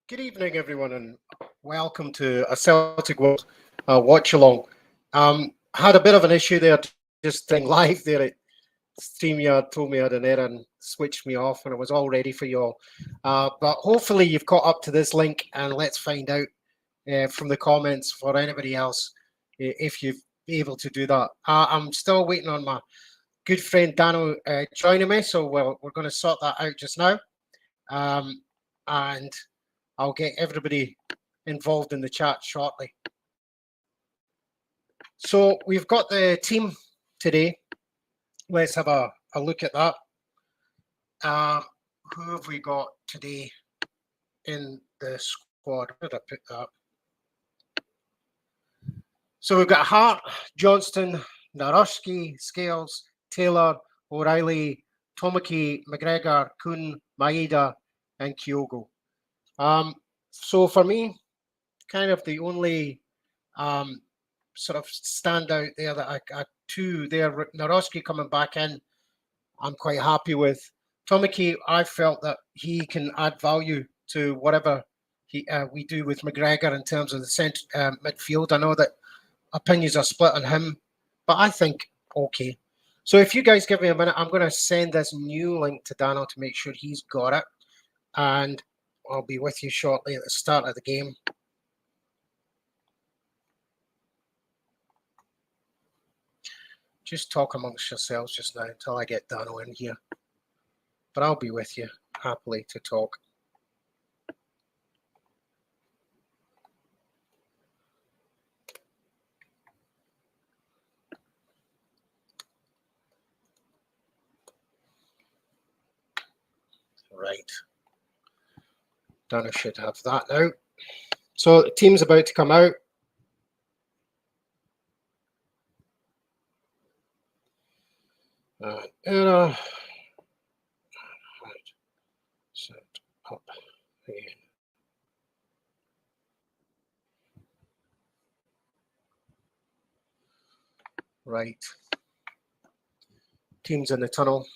Good evening, everyone, and welcome to a Celtic World Watchalong. Had a bit of an issue there, just live there at StreamYard told me I had an error and switched me off, and I was all ready for you all. But hopefully, you've caught up to this link, and let's find out from the comments for anybody else if you've been able to do that. I'm still waiting on my good friend Danno joining me, so we're going to sort that out just now. And I'll get everybody involved in the chat shortly. So we've got the team today. Let's have a look at that. Who have we got today in the squad? Where did I put that? So we've got Hart, Johnston, Naruski, Scales, Taylor, O'Reilly, Tomaki, McGregor, Kuhn, Maeda, and Kyogo. So for me, kind of the only sort of standout there that I two there, Naruski coming back in, I'm quite happy with. Tomaki, I felt that he can add value to whatever we do with McGregor in terms of the centre midfield. I know that opinions are split on him, but I think okay. So if you guys give me a minute, I'm going to send this new link to Danno to make sure he's got it. And I'll be with you shortly at the start of the game. Just talk amongst yourselves just now until I get Danno in here. But I'll be with you happily to talk. Right. Danno should have that now. So the team's about to come out. Error. Right. Set up again. Right. Team's in the tunnel.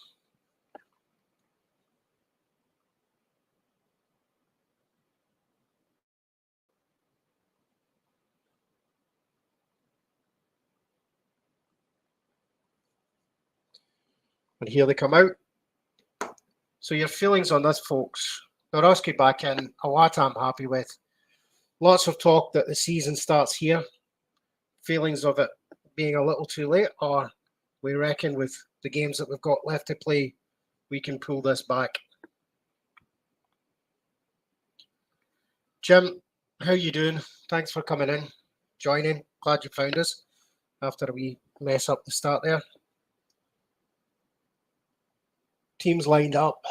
And here they come out. So your feelings on this, folks. Naruski back in. Awata I'm happy with. Lots of talk that the season starts here. Feelings of it being a little too late, or we reckon with the games that we've got left to play, we can pull this back. Jim, how you doing? Thanks for coming in, joining. Glad you found us after we mess up the start there. Teams lined up.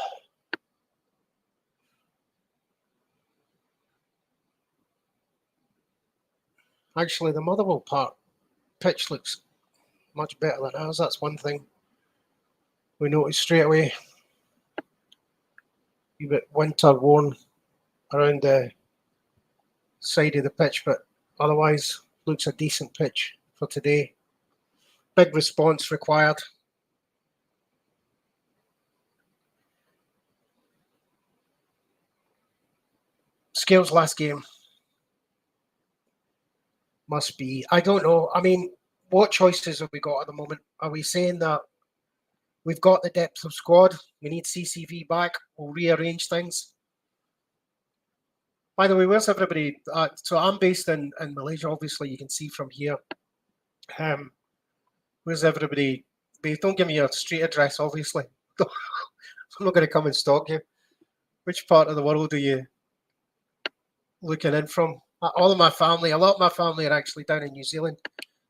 Actually, the Motherwell pitch looks much better than ours. That's one thing we noticed straight away. A bit winter worn around the side of the pitch, but otherwise looks a decent pitch for today. Big response required. Scales last game must be, I don't know. I mean, what choices have we got at the moment? Are we saying that we've got the depth of squad, we need CCV back, we'll rearrange things? By the way, where's everybody? So I'm based in Malaysia, obviously you can see from here. Where's everybody based? Don't give me your street address, obviously. I'm not going to come and stalk you. Which part of the world are you looking in from? All of my family, a lot of my family are actually down in New Zealand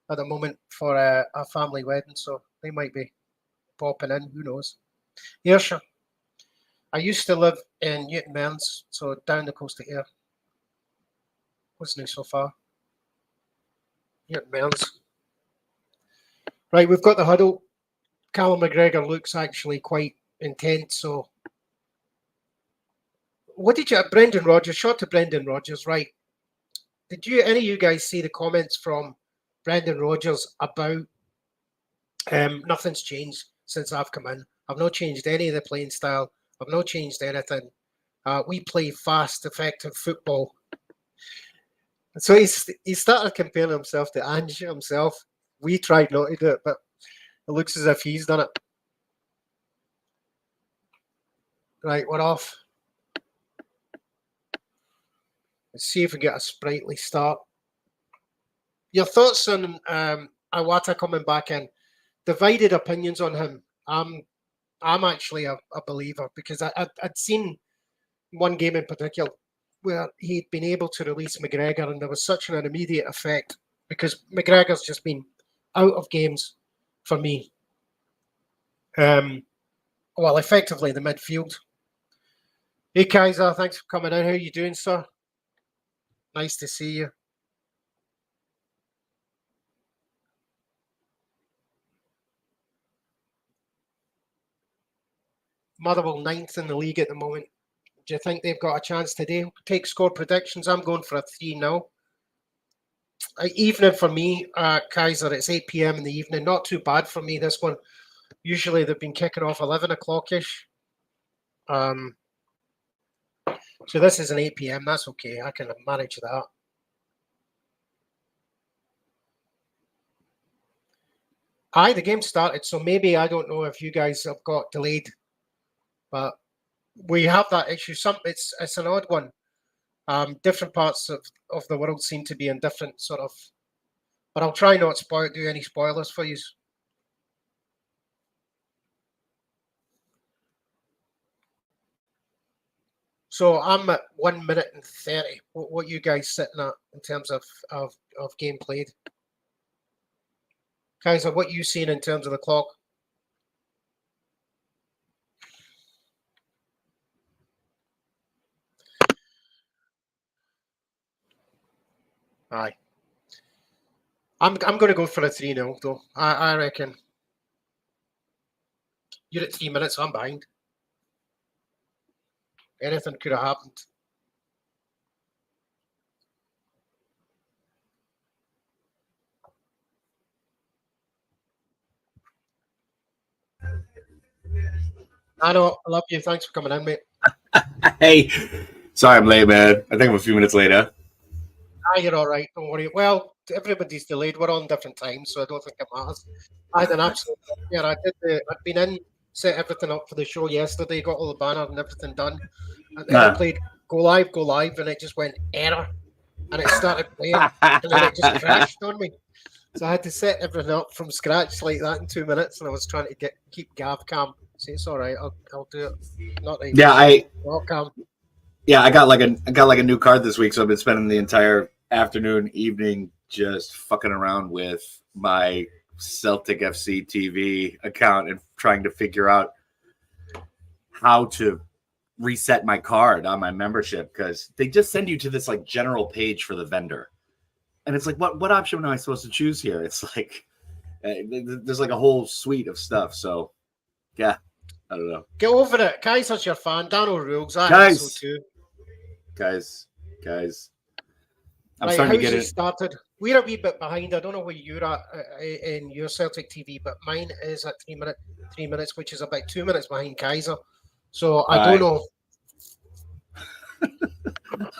at the moment for a family wedding, so they might be popping in, who knows. Ayrshire. I used to live in Newton Mearns, so down the coast of Ayr. What's new so far? Newton Mearns. Right, we've got the huddle. Callum McGregor looks actually quite intense, so what did you, Brendanrodgers, shot to Brendanrodgers, right? Did any of you guys see the comments from Brendanrodgers about nothing's changed since I've come in? I've not changed any of the playing style. I've not changed anything. We play fast, effective football. So he started comparing himself to Ange himself. We tried not to do it, but it looks as if he's done it. Right, we're off. Let's see if we get a sprightly start. Your thoughts on Iwata coming back in? Divided opinions on him. I'm actually a believer because I'd seen one game in particular where he'd been able to release McGregor, and there was such an immediate effect because McGregor's just been out of games for me. Well, effectively the midfield. Hey Kaiser, thanks for coming in. How are you doing, sir? Nice to see you. Motherwell 9th in the league at the moment. Do you think they've got a chance today? Take score predictions. I'm going for a 3-0. Evening for me, Kaiser, it's 8 p.m. in the evening. Not too bad for me, this one. Usually they've been kicking off 11 o'clock-ish. So this is an 8 p.m. That's okay. I can manage that. The game started, so maybe I don't know if you guys have got delayed, but we have that issue. It's an odd one. Different parts of the world seem to be in different sort of, but I'll try not to do any spoilers for you. So I'm at 1 minute and 30. What you guys sitting at in terms of game played? Kaiser, what you seeing in terms of the clock? Aye. I'm going to go for a 3-0 though. I reckon. You're at 3 minutes. I'm behind. Anything could have happened. I know. I love you. Thanks for coming in, mate. Hey, sorry I'm late, man. I think I'm a few minutes later. You're all right. Don't worry. Well, everybody's delayed. We're on different times, so I don't think it matters. I had an absolute. Yeah, I'd been in, set everything up for the show yesterday, got all the banner and everything done, and then I played go live, and it just went error, and it started playing, and then it just crashed on me. So I had to set everything up from scratch like that in 2 minutes, and I was trying to keep Gav calm. So it's all right. I'll do it. Not right. Yeah, not calm. Yeah, I got like a new card this week, so I've been spending the entire afternoon, evening just fucking around with my Celtic FC TV account and trying to figure out how to reset my card on my membership, because they just send you to this like general page for the vendor, and it's like, what option am I supposed to choose here? It's like there's like a whole suite of stuff. So yeah, I don't know. Get over it. Kaiser's your fan. Danno rules. Guys, so too. Guys. I'm right, starting to get it. Started. We're a wee bit behind. I don't know where you're at in your Celtic TV, but mine is at 3 minutes, which is about 2 minutes behind Kaiser. So I don't know.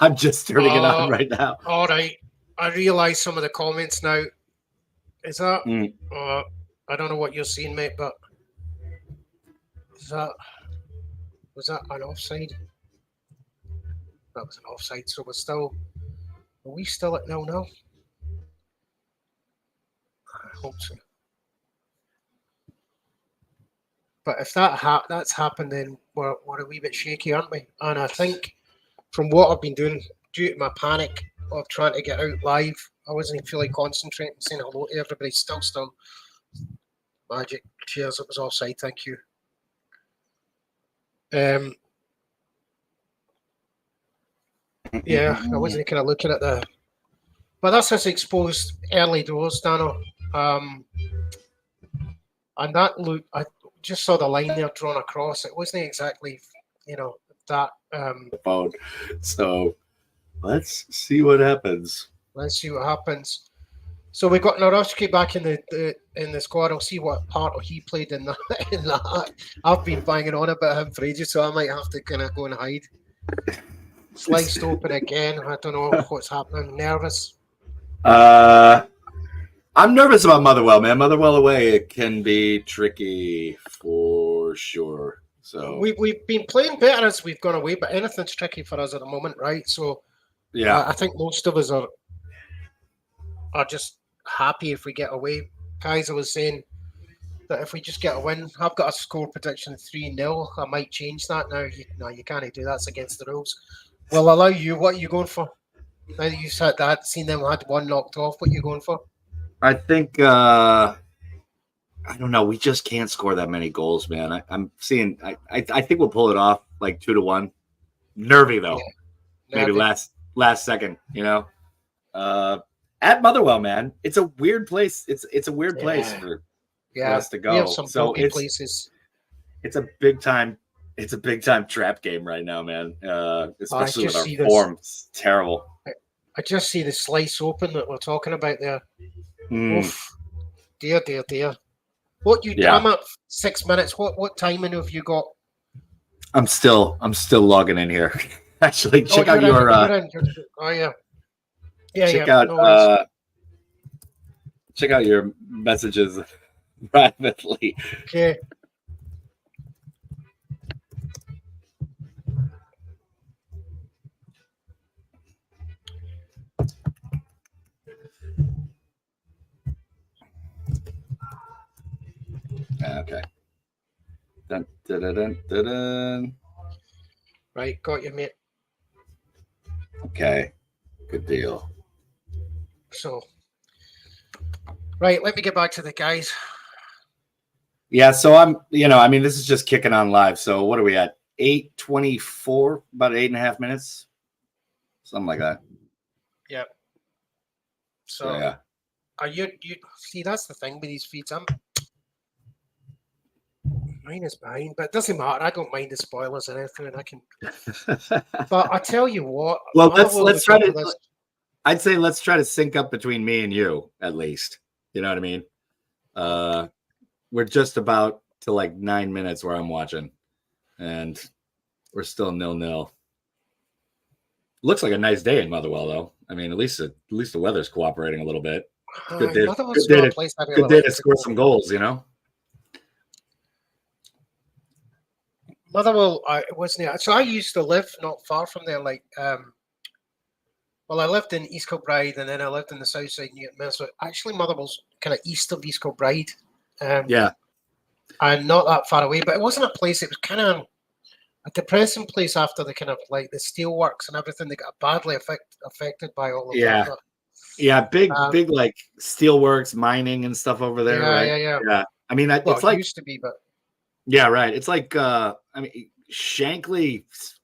I'm just turning it on right now. All right. I realise some of the comments now. Is that? I don't know what you're seeing, mate, but was that an offside? That was an offside. So are we still at 0-0? I hope so. But if that's happened, then we're a wee bit shaky, aren't we? And I think from what I've been doing, due to my panic of trying to get out live, I wasn't fully concentrating, saying hello to everybody. Still. Magic. Cheers. It was offside. Thank you. Yeah, I wasn't kind of looking at the. But that's just exposed early doors, Danno. And that look, I just saw the line there drawn across. It wasn't exactly, that. So let's see what happens. So we got Naroshki back in the squad. I'll see what part he played in that. I've been banging on about him for ages, so I might have to kind of go and hide. Sliced open again. I don't know what's happening. Nervous. I'm nervous about Motherwell, man. Motherwell away, it can be tricky for sure. So we've been playing better as we've gone away, but anything's tricky for us at the moment, right? So yeah, I think most of us are just happy if we get away. Kaiser was saying that if we just get a win, I've got a score prediction 3-0. I might change that now. You can't do that. That's against the rules. We'll allow you. What are you going for? Now that you've seen them had one knocked off, what are you going for? I think I don't know. We just can't score that many goals, man. I'm seeing. I think we'll pull it off like 2-1. Nervy though, maybe last second. At Motherwell, man, it's a weird place. It's a weird place for us to go. We have some so places. It's a big time. It's a big time trap game right now, man. Especially with our form. It's terrible. I just see the slice open that we're talking about there. Oof. Dear. What I'm at 6 minutes. What timing have you got? I'm still logging in here. Actually, check out your check out your messages privately. Okay. Okay. Dun, dun, dun, dun, dun, dun. Right, got you, mate. Okay, good deal. So, right, let me get back to the guys. Yeah, so this is just kicking on live. So what are we at? 8:24, about 8.5 minutes, something like that. Yep. So yeah. Are you see? That's the thing with these feeds. Mine is behind, but it doesn't matter. I don't mind the spoilers and everything. I can. But I tell you what. Well, let's try to. I'd say let's try to sync up between me and you at least. You know what I mean? We're just about to like 9 minutes where I'm watching, and we're still 0-0. Looks like a nice day in Motherwell, though. I mean, at least the weather's cooperating a little bit. Good day to score some goals, Motherwell, wasn't it? So I used to live not far from there. Like, I lived in East Kilbride, and then I lived in the south side near Minnesota. Actually, Motherwell's kind of east of East Kilbride. Yeah, and not that far away. But it wasn't a place. It was kind of a depressing place after the kind of like the steelworks and everything. They got badly affected by all of that. But, big like steelworks, mining, and stuff over there. Yeah. I mean, it's like it used to be, but. Yeah, right. It's like Shankly,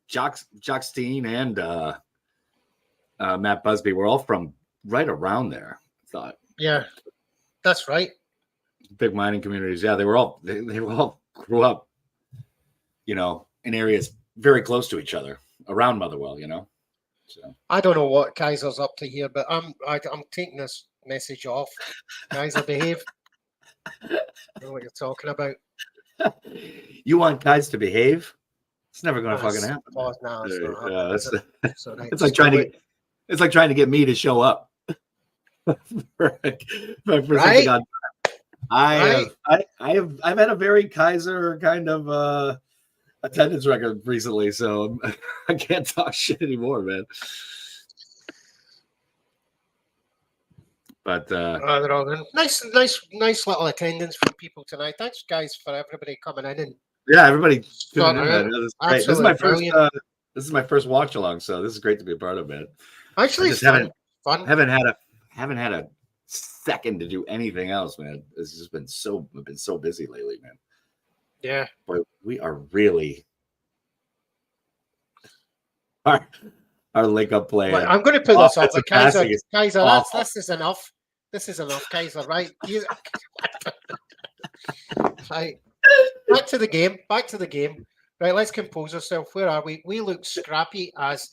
Jockstein, and Matt Busby were all from right around there. I thought. Yeah, that's right. Big mining communities. Yeah, they all grew up, in areas very close to each other around Motherwell. So I don't know what Kaiser's up to here, but I'm taking this message off. Kaiser, behave. I know what you're talking about. You want guys to behave? It's never going to fucking happen. It's like trying to get me to show up. Right? I've had a very Kaiser kind of attendance record recently, so I can't talk shit anymore, man. But they're all good. Nice little attendance from people tonight. Thanks, guys, for everybody coming in and everybody tuning in, man. This is my first. This is my first watch along, so this is great to be a part of, man. Actually, it's fun. Haven't had a second to do anything else, man. It's just been I've been so busy lately, man. Yeah, but we are really our link up play. Well, I'm going to put this up. Like Kaiser, this is enough. This is enough, Kaiser. Right? Right. Back to the game. Right. Let's compose ourselves. Where are we? We look scrappy as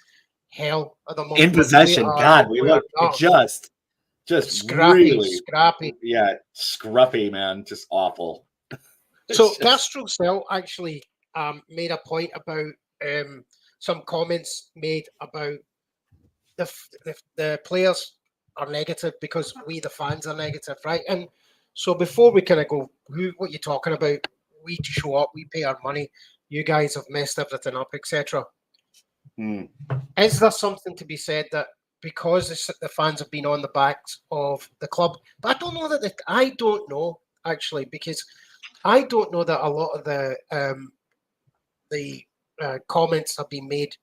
hell at the moment. In possession, we look just scrappy. Yeah, scruffy, man. Just awful. So Gastrocell actually made a point about some comments made about the players are negative because we, the fans, are negative, right? And so before we kind of go, what you're talking about, we show up, we pay our money, you guys have messed everything up, etc. Is there something to be said that because the fans have been on the backs of the club? But I don't know that I don't know actually, because I don't know that a lot of the comments have been made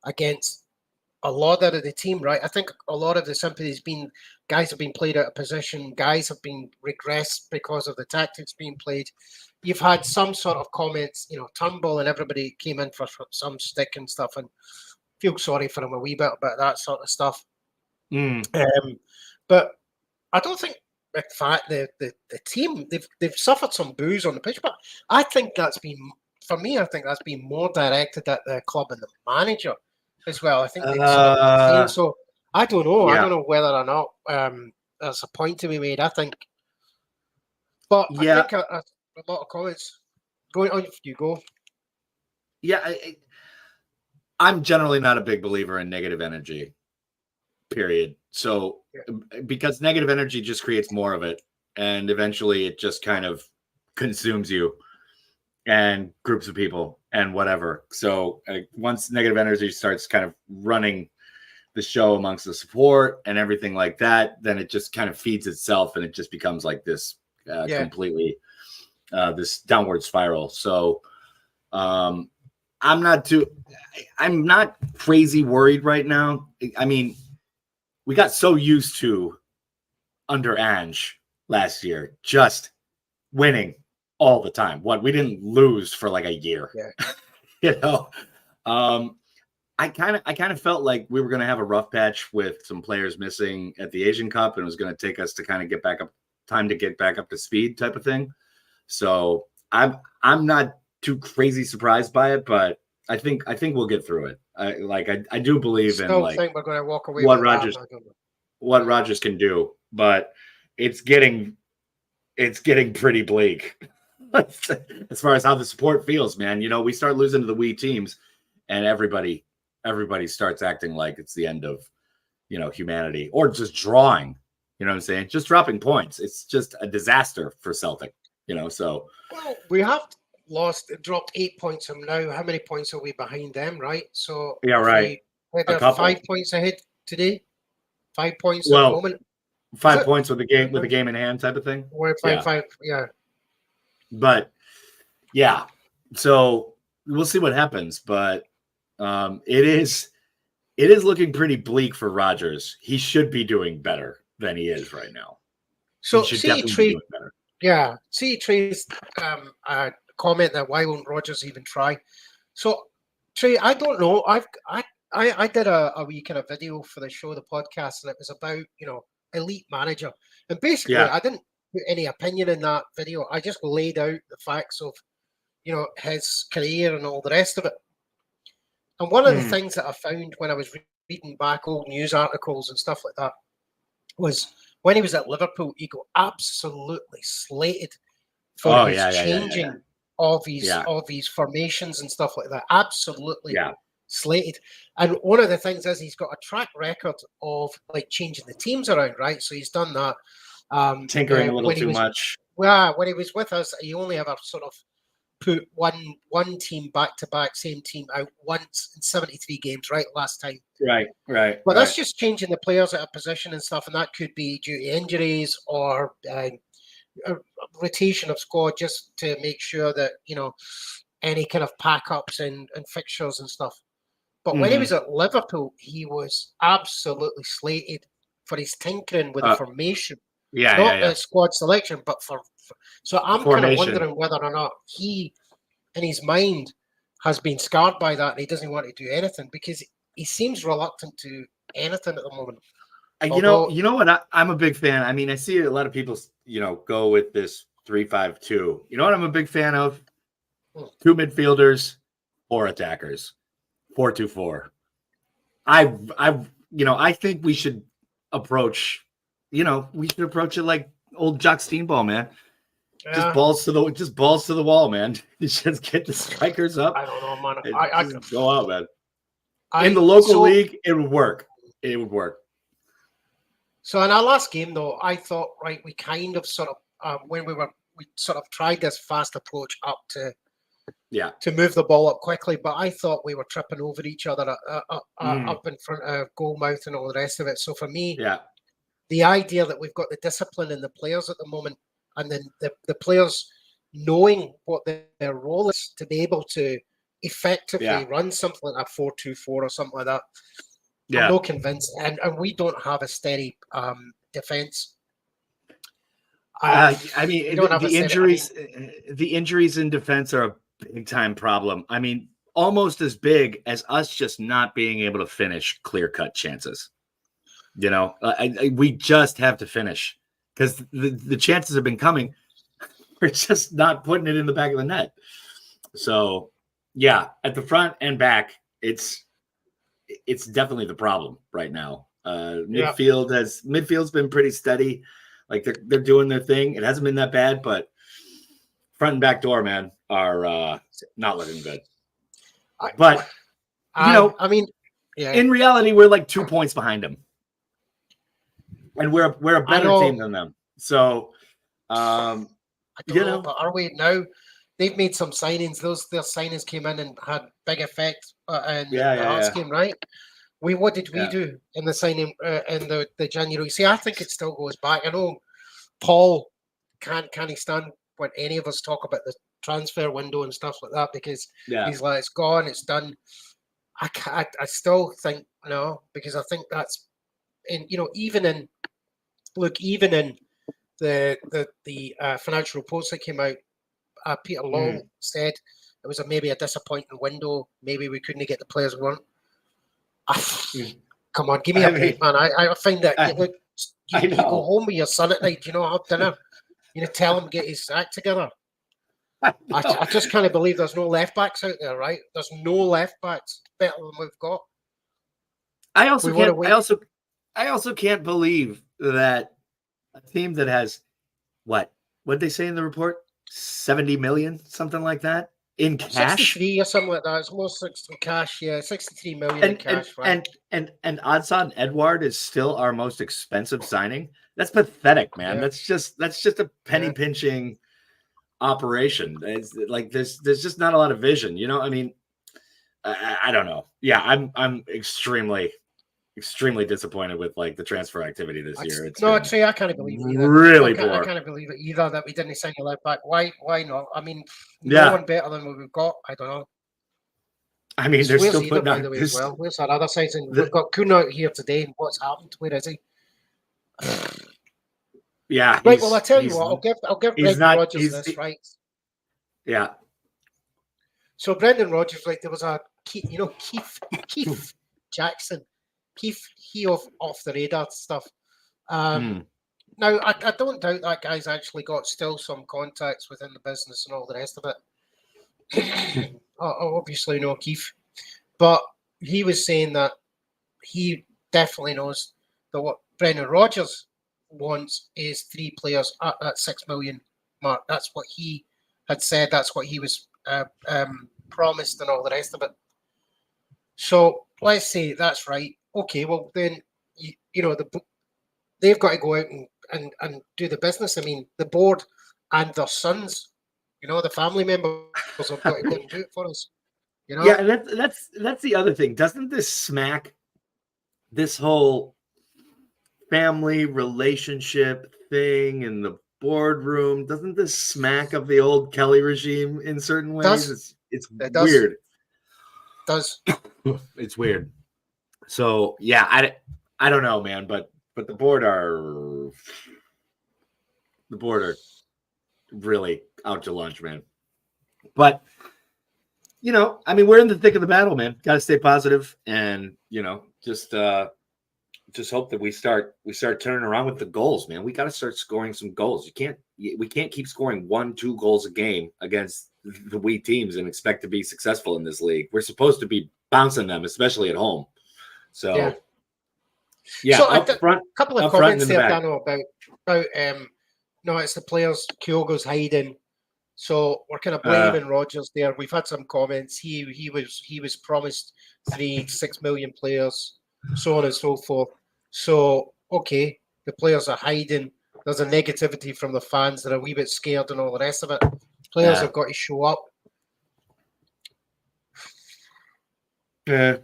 against a lot of the team, right? I think a lot of the sympathy has been guys have been played out of position, guys have been regressed because of the tactics being played. You've had some sort of comments, Turnbull and everybody came in for some stick and stuff, and feel sorry for him a wee bit about that sort of stuff. But I don't think in fact the team they've suffered some boos on the pitch, but I think that's been, for me, I think that's been more directed at the club and the manager as well. I think so. I don't know. I don't know whether or not there's a point to be made. I think, but I think a lot of comments going on. You go. Yeah, I'm generally not a big believer in negative energy. Period. So, because negative energy just creates more of it, and eventually it just kind of consumes you and groups of people and whatever. So once negative energy starts kind of running the show amongst the support and everything like that, then it just kind of feeds itself and it just becomes like this completely this downward spiral. So I'm not crazy worried right now. I mean, we got so used to under Ange last year just winning all the time. We didn't lose for like a year. I kind of felt like we were going to have a rough patch with some players missing at the Asian Cup, and it was going to take us to kind of get back up to speed type of thing. So I'm not too crazy surprised by it, but I think we'll get through it. I do believe in like think we're going to walk away what with Rodgers can do, but it's getting pretty bleak as far as how the support feels, man. We start losing to the wee teams, and everybody starts acting like it's the end of humanity, or just drawing. You know what I'm saying? Just dropping points. It's just a disaster for Celtic. So we have dropped 8 points from now. How many points are we behind them? Right. So right. They're 5 points ahead today. 5 points at the moment. 5 points with the game in hand type of thing. We're at 5. Yeah. But yeah, so we'll see what happens. But it is looking pretty bleak for Rodgers. He should be doing better than he is right now. So he should definitely be doing better. Yeah. See Trey's comment that why won't Rodgers even try? So Trey, I don't know. I did a wee kind of video for the show, the podcast, and it was about elite manager, and basically I didn't put any opinion in that video. I just laid out the facts of his career and all the rest of it. And one of the things that I found when I was reading back old news articles and stuff like that was when he was at Liverpool, he got absolutely slated for his changing of his formations and stuff like that. Absolutely slated. And one of the things is he's got a track record of like changing the teams around, right? So he's done that. Tinkering a little too much. Well, when he was with us, he only ever sort of put one team back to back, same team out once in 73 games, right? Last time. Right. But that's just changing the players at a position and stuff, and that could be due to injuries or a rotation of squad just to make sure that any kind of pack ups and fixtures and stuff. But when he was at Liverpool, he was absolutely slated for his tinkering with the formation. Not the squad selection, but for so I'm kind of wondering whether or not he, in his mind, has been scarred by that and he doesn't want to do anything, because he seems reluctant to anything at the moment. You know what? I'm a big fan. I mean, I see a lot of people, go with this 3-5-2. You know what I'm a big fan of? 2 midfielders or attackers. 4-2-4. I think we should approach. We should approach it like old Jock Steenball, man. Yeah. Just balls to the wall, man. You just get the strikers up. I don't know, man. I go out, man. In the local league, it would work. It would work. So in our last game, though, I thought, right, we kind of sort of, when we sort of tried this fast approach up to move the ball up quickly, but I thought we were tripping over each other up in front of goal mouth and all the rest of it. So for me, the idea that we've got the discipline in the players at the moment, and then the players knowing what their role is to be able to effectively run something like a 4-2-4 or something like that. I'm not convinced, and we don't have a steady defense. I mean, the injuries in defense are a big time problem. I mean, almost as big as us just not being able to finish clear-cut chances. You know, we just have to finish because the chances have been coming. We're just not putting it in the back of the net. So, yeah, at the front and back, it's definitely the problem right now. Midfield's been pretty steady. Like they're doing their thing. It hasn't been that bad, but front and back door, man, are not looking good. But in reality, we're like 2 points behind them, and we're a better team than them. So, I don't know, but are we now? They've made some signings. Their signings came in and had big effect in the last game, right? What did we do in the signing in the January? See, I think it still goes back. I know Paul can't stand when any of us talk about the transfer window and stuff like that because he's like, it's gone, it's done. I still think no, because I think that's even in the financial reports that came out, Peter Long said it was maybe a disappointing window. Maybe we couldn't get the players we want. Come on, give me a break, man. I find that you go home with your son at night, have dinner, tell him to get his act together. I just can't believe there's no left backs out there, right? There's no left backs better than we've got. I also can't believe that a team that has what did they say in the report? 70 million, something like that, in cash. 63 or something like that. It's almost 60 cash, 63 million in cash, right? And Odson Edouard is still our most expensive signing. That's pathetic, man. Yeah. That's just a penny pinching operation. It's like there's just not a lot of vision, I mean, I don't know. Yeah, I'm extremely disappointed with like the transfer activity this year. I can't believe it either. Really poor. I can't believe it either that we didn't sign a left back. Why not? I mean, no one better than what we've got. I don't know. I mean, they're still putting by the way as well. Where's our other side? We've got Kuhn out here today. What's happened? Where is he? Yeah. Right. Well, I tell you what. I'll give Brendan Rodgers this, right? Yeah. So Brendan Rodgers, like there was a Keith Jackson. He off the radar stuff. Now, I don't doubt that guy's actually got still some contacts within the business and all the rest of it. Obviously, no Keith. But he was saying that he definitely knows that what Brendan Rodgers wants is 3 players at that 6 million mark. That's what he had said. That's what he was promised and all the rest of it. So let's say that's right. Okay, well then, they've got to go out and do the business. I mean, the board and their sons, the family members have got to go and do it for us. Yeah, and that's the other thing. Doesn't this smack this whole family relationship thing in the boardroom? Doesn't this smack of the old Kelly regime in certain ways? It's weird. It does. It's weird. So yeah, I don't know, man, but the board are really out to lunch, man. But I mean, we're in the thick of the battle, man. Got to stay positive, and just hope that we start turning around with the goals, man. We got to start scoring some goals. We can't keep scoring 1-2 goals a game against the weak teams and expect to be successful in this league. We're supposed to be bouncing them, especially at home. So, so up front, a couple of comments there, Danno, about it's the players. Kyogo's hiding. So we're kind of blaming Rodgers there. We've had some comments. He was promised 6 million players, so on and so forth. So okay, the players are hiding. There's a negativity from the fans that are a wee bit scared and all the rest of it. Players have got to show up. Yeah.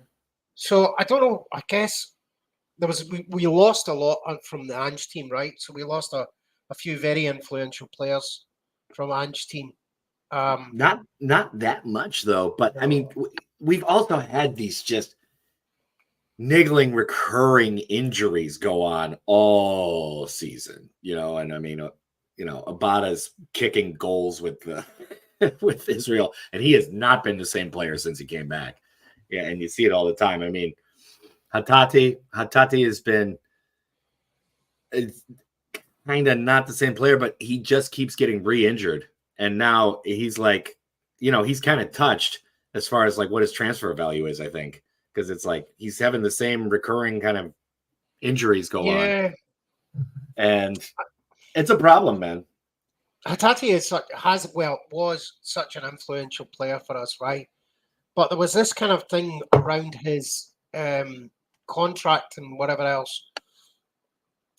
So I don't know. I guess we lost a lot from the Ange team, right? So we lost a few very influential players from Ange team. Not that much though, but no. I mean, we've also had these just niggling, recurring injuries go on all season, and I mean, Abada's kicking goals with with Israel, and he has not been the same player since he came back. Yeah, and you see it all the time. I mean, Hatate has been kind of not the same player, but he just keeps getting re-injured. And now he's like, he's kind of touched as far as like what his transfer value is, I think, because it's like he's having the same recurring kind of injuries go on. And it's a problem, man. Hatate was such an influential player for us, right? But there was this kind of thing around his contract and whatever else.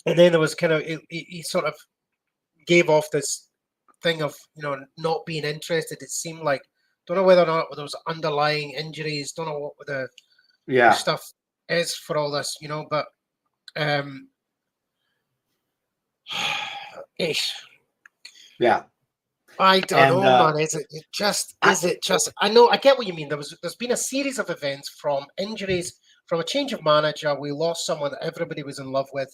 And then there was kind of, he sort of gave off this thing of, not being interested. It seemed like, don't know whether or not there was underlying injuries, don't know what the stuff is for all this, but yeah. I don't know, man. Is it just? I know. I get what you mean. There's been a series of events, from injuries, from a change of manager. We lost someone that everybody was in love with.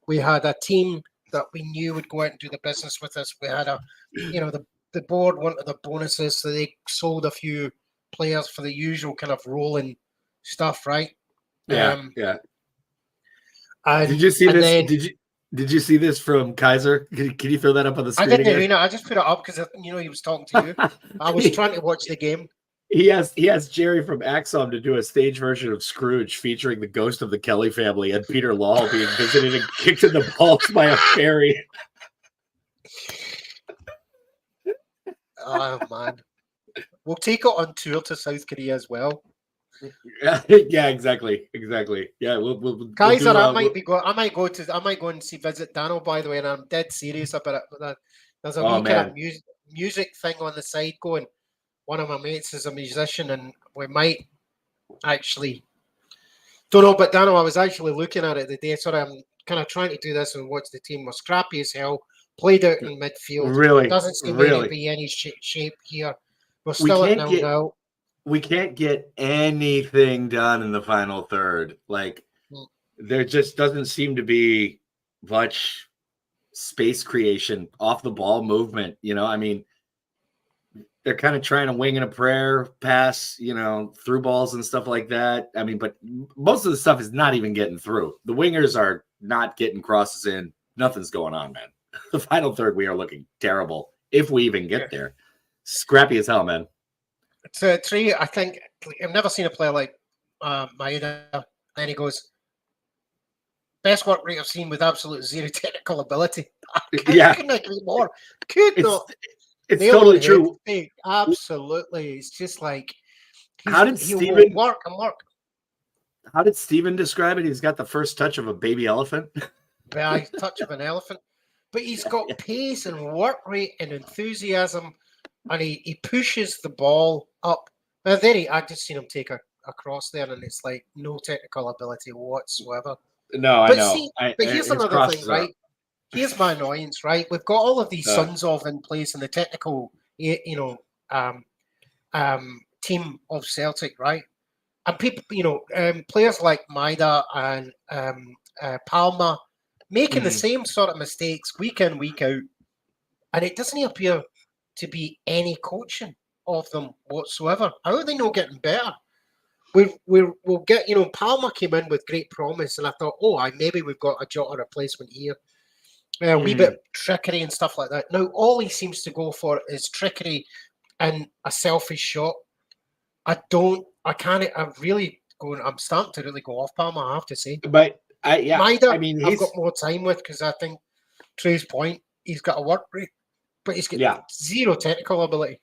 We had a team that we knew would go out and do the business with us. We had the board wanted the bonuses, so they sold a few players for the usual kind of rolling stuff, right? Yeah. Did you see this? Did you see this from Kaiser? Can you throw that up on the screen? I didn't, Arena. I just put it up because he was talking to you. I was trying to watch the game. He has Jerry from Axom to do a stage version of Scrooge featuring the ghost of the Kelly family and Peter Law being visited and kicked in the balls by a fairy. Oh man, we'll take it on tour to South Korea as well. Yeah, exactly. Yeah, we'll Kaiser, I might go and visit Danno, by the way, and I'm dead serious about it. There's a wee kind of music thing on the side going. One of my mates is a musician, and we might actually don't know. But Danno, I was actually looking at it the day. Sorry, I'm kind of trying to do this and watch the team. We're scrappy as hell. Played out in midfield. Really, doesn't seem to be any shape here. We're still at 0-0. We can't get anything done in the final third. Like, there just doesn't seem to be much space creation, off the ball movement. I mean, they're kind of trying to wing in a prayer pass, through balls and stuff like that. I mean, but most of the stuff is not even getting through. The wingers are not getting crosses in. Nothing's going on, man. The final third, we are looking terrible if we even get there. Scrappy as hell, man. It's Tree, I think I've never seen a player like Maeda. Then he goes, best work rate I've seen with absolute zero technical ability. I couldn't agree more. It's totally true. Absolutely. It's just like how did Steven work? How did Steven describe it? He's got the first touch of a baby elephant. Yeah, touch of an elephant. But he's got pace and work rate and enthusiasm. And he pushes the ball up. Now, I just seen him take a cross there, and it's like no technical ability whatsoever. No, I know. But here's another thing, right? Here's my annoyance, right? We've got all of these sons of in place in the technical, team of Celtic, right? And people, players like Maeda and Palma making the same sort of mistakes week in, week out, and it doesn't appear to be any coaching of them whatsoever. How are they not getting better? We'll get, Palma came in with great promise, and I thought, maybe we've got a Jota replacement here. A wee bit of trickery and stuff like that. Now, all he seems to go for is trickery and a selfish shot. I'm starting to really go off Palma, I have to say. But, Maeda, I've got more time with, because I think, to his point, he's got a work rate. but he's got zero technical ability.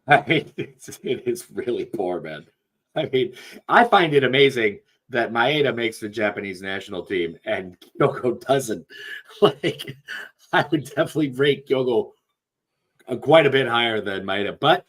I mean, it is really poor, man. I mean, I find it amazing that Maeda makes the Japanese national team and Kyogo doesn't. Like, I would definitely rate Kyogo quite a bit higher than Maeda, but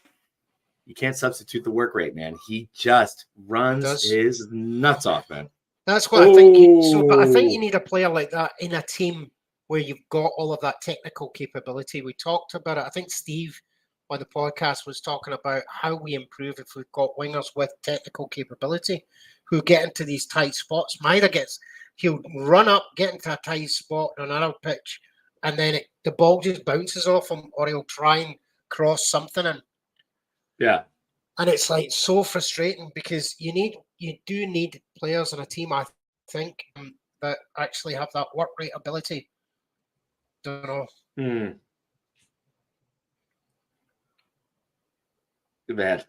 you can't substitute the work rate, man. He just runs his nuts off, man. That's what I think. But I think you need a player like that in a team where you've got all of that technical capability. We talked about it. I think Steve on the podcast was talking about how we improve if we've got wingers with technical capability who get into these tight spots. He'll run up, get into a tight spot on another pitch, and then the ball just bounces off him, or he'll try and cross something in. Yeah. And it's like so frustrating because you do need players in a team, I think, that actually have that work rate ability. Don't know. Bad.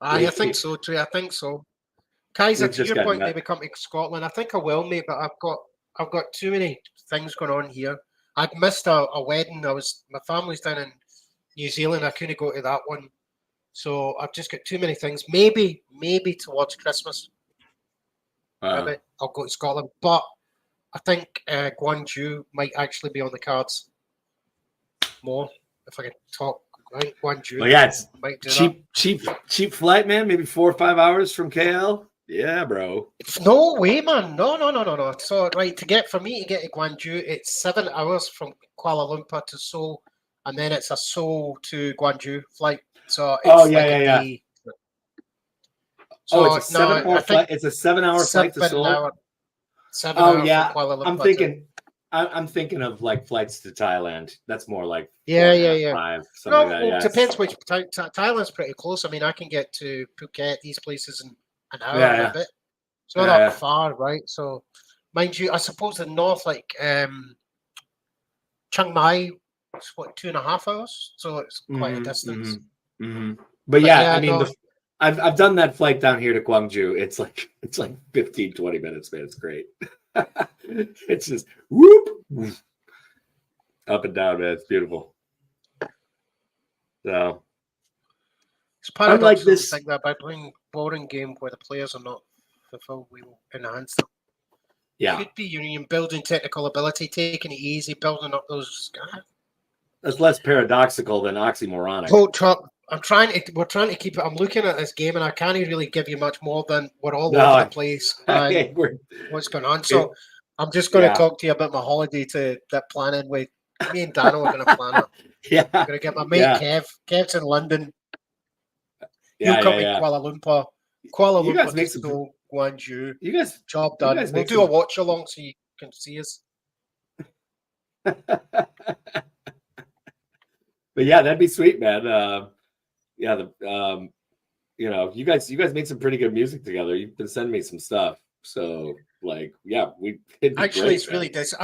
I think so too. I think so. Kaiser, to your point, maybe come to Scotland. I think I will, mate, but I've got too many things going on here. I'd missed a wedding. My family's down in New Zealand. I couldn't go to that one, so I've just got too many things. Maybe towards Christmas, maybe I'll go to Scotland. But I think Gwangju might actually be on the cards more if I can talk. Right, Gwangju. Well, yeah, it's cheap flight, man. Maybe 4 or 5 hours from KL. Yeah, bro. No way, man. No. So, for me to get to Gwangju, it's 7 hours from Kuala Lumpur to Seoul, and then it's a Seoul to Gwangju flight. So it's day. So it's a 7-hour flight. It's a 7-hour flight to Seoul. 7 hours from Kuala Lumpur. I'm thinking of like flights to Thailand. That's more like 5. It Depends which. Thailand's pretty close. I mean, I can get to Phuket, these places, in an hour and a bit. It's not that far, right? So, mind you, I suppose the north, like Chiang Mai, it's 2.5 hours. So it's quite a distance. But I mean, I've done that flight down here to Gwangju. It's like 15-20 minutes, man. It's great. It's just whoop up and down, man. It's beautiful. So it's paradoxical to think that by playing boring game where the players are not fulfilled, we will enhance them. Yeah, could be union building technical ability, taking it easy, building up those. That's less paradoxical than oxymoronic. We're trying to keep it. I'm looking at this game and I can't really give you much more than we're all over the place and what's going on. So I'm just going to talk to you about my holiday that planning with me and Danno are going to plan it. I'm going to get my mate Kev. Kev's in London. He'll come to Kuala Lumpur. Kuala Lumpur to Gwangju. You guys, job done. We'll do a watch along so you can see us. But yeah, that'd be sweet, man. You guys made some pretty good music together. You've been sending me some stuff, so it's really this.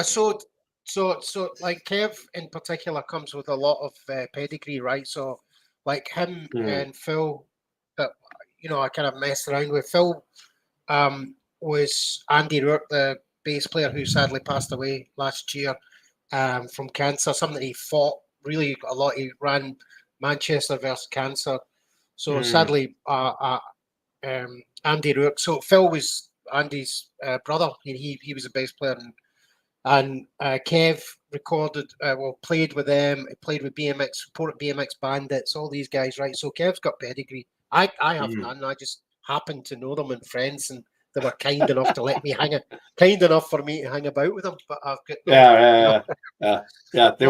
So like Kev in particular comes with a lot of pedigree, right? So like him and Phil, that I kind of messed around with. Phil was Andy Rourke, the bass player who sadly passed away last year from cancer. Something he fought really a lot. He ran Manchester versus cancer. So sadly, Andy Rourke. So Phil was Andy's brother. He was a bass player, and Kev recorded, played with them. Played with BMX, supported BMX Bandits. All these guys, right? So Kev's got pedigree. I have none. I just happened to know them and friends, and they were kind enough to let me kind enough for me to hang about with them. But I've got They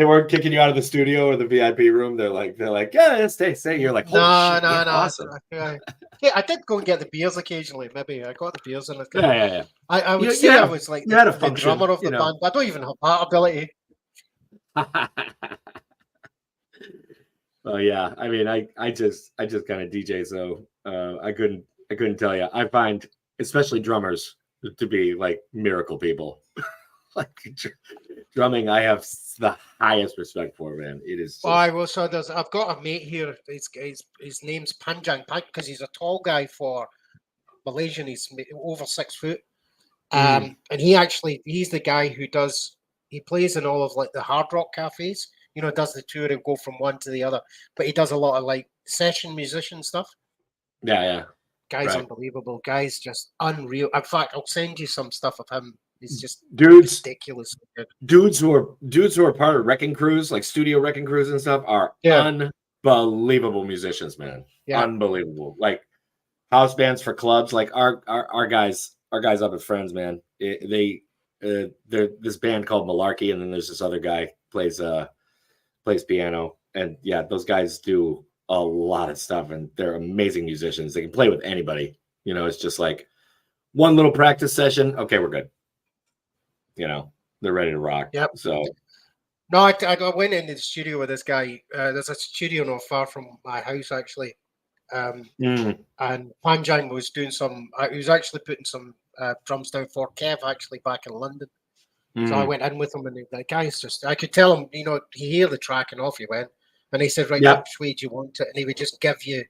weren't kicking you out of the studio or the VIP room. They're like, stay. You're like, no, awesome. I did go and get the beers occasionally. Maybe I got the beers in it. I would say I was like the drummer of the band. But I don't even have that ability. Well, yeah. I mean, I just kind of DJ, so I couldn't tell you. I find especially drummers to be like miracle people. Like drumming, I have the highest respect for, man. It is. I've got a mate here. His name's Panjang Pank because he's a tall guy for Malaysian. He's over 6 foot, And he's the guy who he plays in all of like the Hard Rock cafes, does the tour and go from one to the other, but he does a lot of like session musician stuff. Yeah. Guy's unbelievable. Guy's just unreal. In fact, I'll send you some stuff of him. He's just ridiculous. Dudes who are part of wrecking crews, like studio wrecking crews and stuff, are unbelievable musicians, man. Yeah. Unbelievable. Like house bands for clubs, like our guys up at Friends, man. They're this band called Malarkey, and then there's this other guy plays piano, and yeah, those guys do a lot of stuff, and they're amazing musicians. They can play with anybody. It's just like one little practice session. Okay, we're good. They're ready to rock. Yep. So no, I went into the studio with this guy. There's a studio not far from my house, actually. And Panjang was doing he was actually putting some drums down for Kev, actually, back in London. So I went in with him, and the guy's just, I could tell him, he hear the track and off he went. And he said, right, which way do you want it? And he would just give you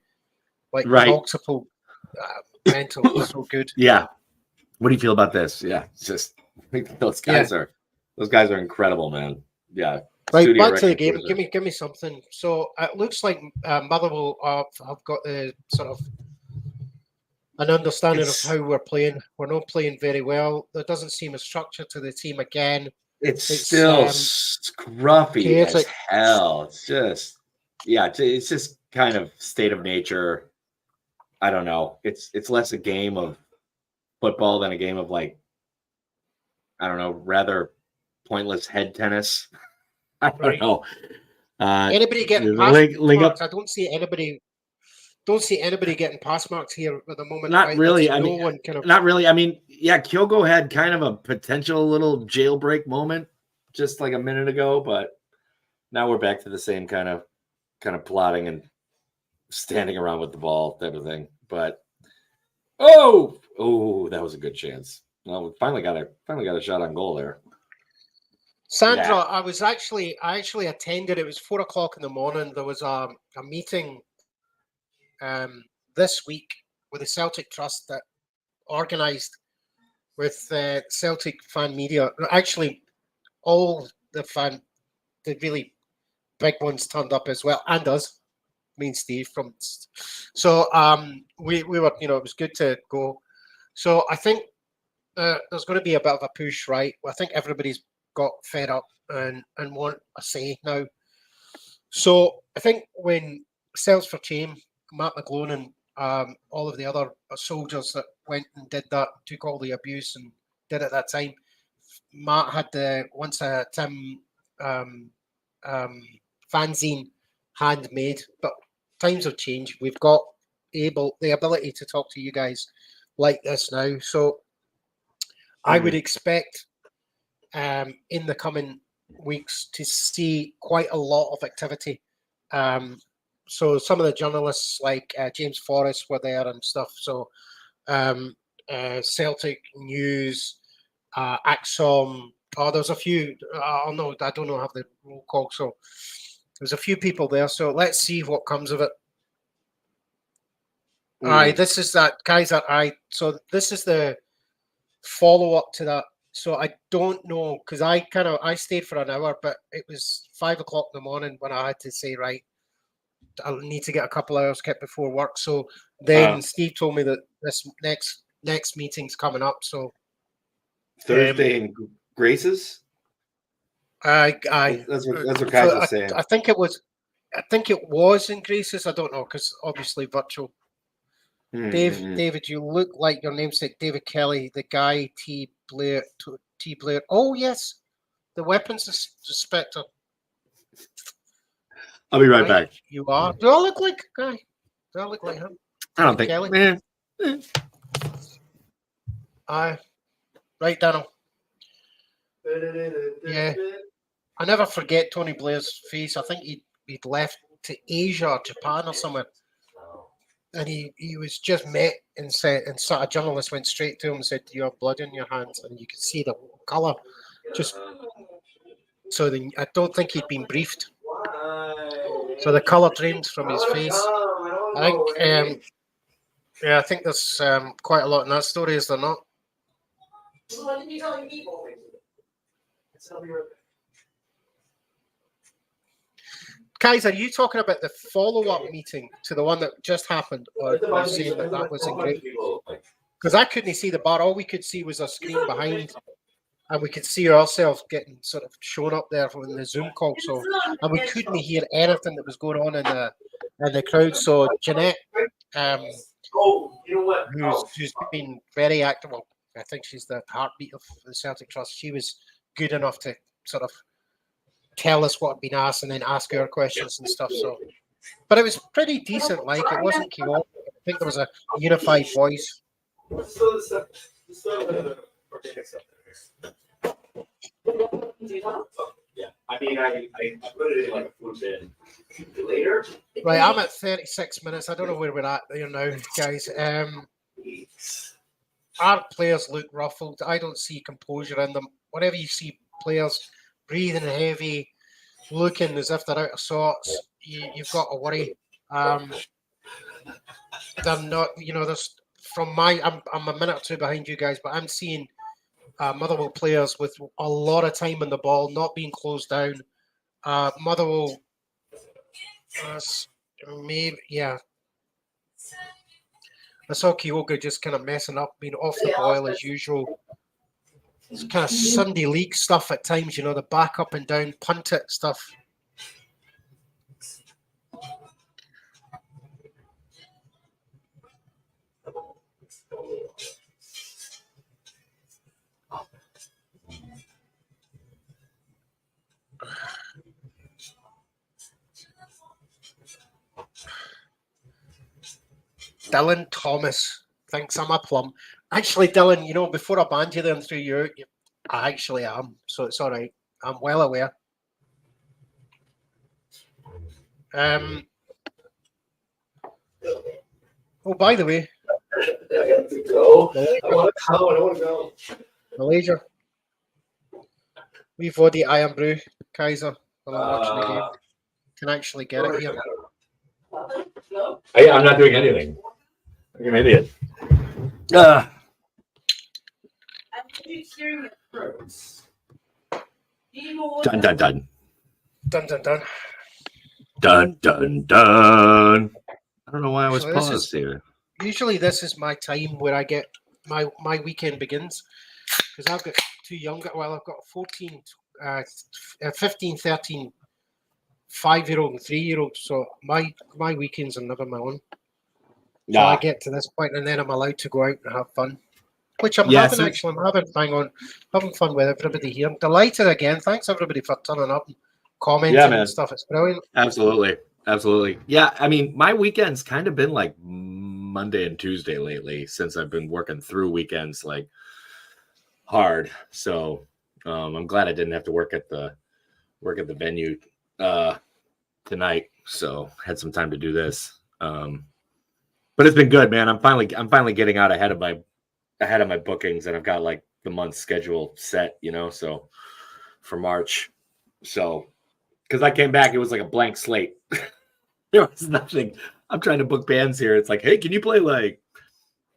like multiple mental. It was so good. Yeah. What do you feel about this? Yeah. It's just, those guys are incredible, man. Yeah. Right, back to the game. Give me something. So it looks like Motherwell have got the sort of an understanding of how we're playing. We're not playing very well. There doesn't seem a structure to the team again. It's still scruffy as hell. It's just, it's just kind of state of nature. I don't know. It's less a game of football than a game of like, I don't know, rather pointless head tennis. I don't know. Anybody getting pass marks? I don't see anybody getting pass marks here at the moment. Not really. Not really. I mean, yeah, Kyogo had kind of a potential little jailbreak moment just like a minute ago, but now we're back to the same kind of plotting and standing around with the ball type of thing. But that was a good chance. Well, we finally got a shot on goal there. Sandra, yeah. I actually attended. It was 4:00 in the morning. There was a meeting this week with the Celtic Trust that organised with Celtic fan media. Actually, all the really big ones turned up as well, and us, me and Steve from. So we were, it was good to go. So I think there's going to be a bit of a push, right? I think everybody's got fed up and want a say now. So I think when Celts for Change, Matt McGlone and all of the other soldiers that went and did that, took all the abuse and did it at that time, Matt had once a Tim fanzine handmade, but times have changed. We've got the ability to talk to you guys like this now. So I would expect in the coming weeks to see quite a lot of activity. So some of the journalists like James Forrest were there and stuff. So Celtic News, Axom. There's a few. I don't know how the roll call. So there's a few people there. So let's see what comes of it. All right, this is that, guys. So this is the follow up to that. So I don't know, because I stayed for an hour, but it was 5:00 in the morning when I had to say, right, I'll need to get a couple hours kept before work. So then Steve told me that this next meeting's coming up. So Thursday in Graces. That's what Kaz was saying. I think it was in Graces. I don't know, because obviously virtual. David, you look like your namesake David Kelly, the guy T. Blair. Oh yes, the weapons inspector. I'll be right back. You are. Do I look like a guy? Do I look like him? I don't think. Kelly. Right, Danno. Yeah, I never forget Tony Blair's face. I think he'd left to Asia or Japan or somewhere. And he was just met and said, and so a journalist went straight to him and said, "You have blood in your hands," and you could see the colour. So then I don't think he'd been briefed. So the colour drained from his face. I think there's quite a lot in that story, is there not? Guys, are you talking about the follow-up meeting to the one that just happened, or are you saying that wasn't great? Because I couldn't see the bar. All we could see was a screen behind, and we could see ourselves getting sort of shown up there from the Zoom call. So, and we couldn't hear anything that was going on in the crowd. So Jeanette, who's been very active. Well, I think she's the heartbeat of the Celtic Trust. She was good enough to sort of tell us what had been asked and then ask her questions and stuff. So, but it was pretty decent. Like, it wasn't chaotic. I think there was a unified voice. Yeah, I mean, I put it in like a food bin later. Right, I'm at 36 minutes. I don't know where we're at there now, guys. Our players look ruffled. I don't see composure in them. Whenever you see players breathing heavy, looking as if they're out of sorts, you've got to worry. They're not, there's I'm a minute or two behind you guys, but I'm seeing Motherwell players with a lot of time on the ball, not being closed down. Motherwell, maybe, yeah. I saw Kyogo just kind of messing up, being off the boil as usual. It's kind of Sunday league stuff at times, the back up and down, punt it stuff. Dylan Thomas thinks I'm a plum. Actually, Dylan, before I banned you there and threw you out, I actually am. So it's all right. I'm well aware. Oh, by the way. I got to go. I want to go. Malaysia. We've already Iron Brew, Kaiser, while I'm watching the game. Can actually get it here. I'm not doing anything. You're an idiot. Dun, dun, dun. Dun, dun, dun. Dun, dun, dun. I don't know why I was paused here. Usually this is my time where I get my weekend begins, because I've got two younger, I've got 14, 15, 13, 5-year-old and 3-year-old. So my weekends are never my own. So I get to this point and then I'm allowed to go out and have fun, which I'm having actually. I'm having fun with everybody here. I'm delighted again. Thanks everybody for turning up and commenting and stuff. It's brilliant. Absolutely. Yeah, I mean, my weekend's kind of been like Monday and Tuesday lately since I've been working through weekends like hard. So I'm glad I didn't have to work at the venue tonight. So had some time to do this. But it's been good, man. I'm finally getting out ahead of my bookings, and I've got like the month's schedule set, so for March. So because I came back, it was like a blank slate. There was nothing. I'm trying to book bands here. It's like, hey, can you play like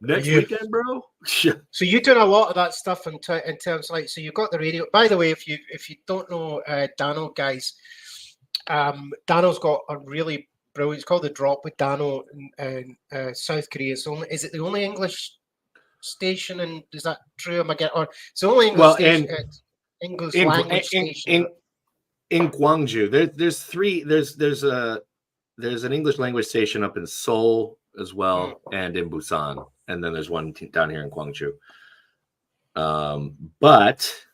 next weekend, bro? So you're doing a lot of that stuff in terms like, so you've got the radio. By the way, if you don't know Danno, guys, Danno's got a really brilliant. It's called The Drop with Danno in South Korea. Is it the only English station? And is that true? Or it's the only English station? English language station. In Gwangju, there's three. There's an English language station up in Seoul as well, and in Busan, and then there's one down here in Gwangju. But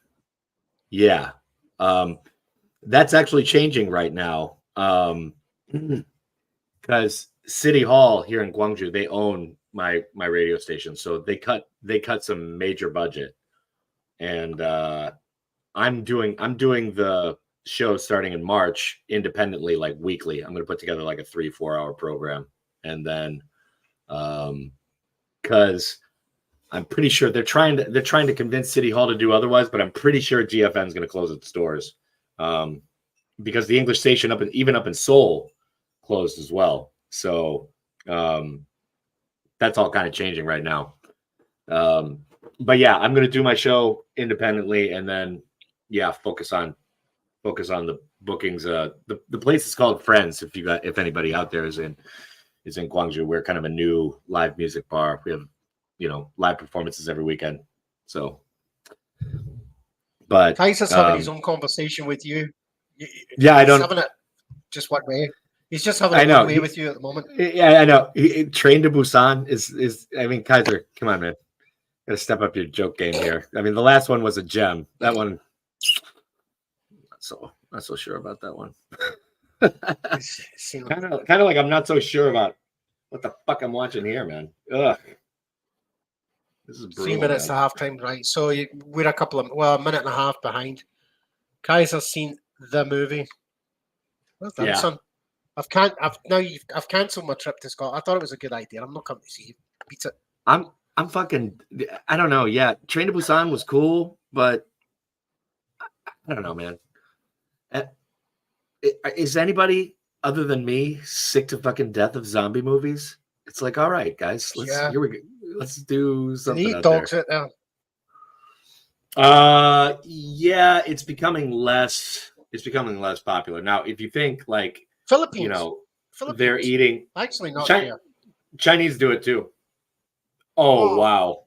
yeah, that's actually changing right now. Because City Hall here in Gwangju, they own my radio station, so they cut some major budget, and I'm doing the show starting in March independently, like weekly. I'm going to put together like a 3-4 hour program, and then because I'm pretty sure they're trying to convince City Hall to do otherwise, but I'm pretty sure GFN is going to close its doors because the English station even up in Seoul closed as well. So that's all kind of changing right now. but yeah, I'm gonna do my show independently, and then focus on the bookings. The place is called Friends. If anybody out there is in Gwangju, we're kind of a new live music bar. We have live performances every weekend. So, but Kaiser's having his own conversation with you. Yeah, He's having it just one way. He's just having it one way with you at the moment. Yeah, I know. Train to Busan is. I mean, Kaiser, come on, man. Gotta step up your joke game here. I mean, the last one was a gem. That one, not so sure about that one. kind of like I'm not so sure about what the fuck I'm watching here, man. Ugh. This is brutal, 3 minutes to halftime, right? So we're a minute and a half behind. Kaiser's seen the movie. Well done, son. I've cancelled my trip to Scotland. I thought it was a good idea. I'm not coming to see you. Beat it. I'm fucking. I don't know. Yeah, Train to Busan was cool, but I don't know, man. Is anybody other than me sick to fucking death of zombie movies? It's like, all right, guys, here we go. Let's do something. Need dogs out there. Yeah, it's becoming less. It's becoming less popular now. If you think like Philippines, they're eating. Actually, not here. Chinese do it too. Oh wow.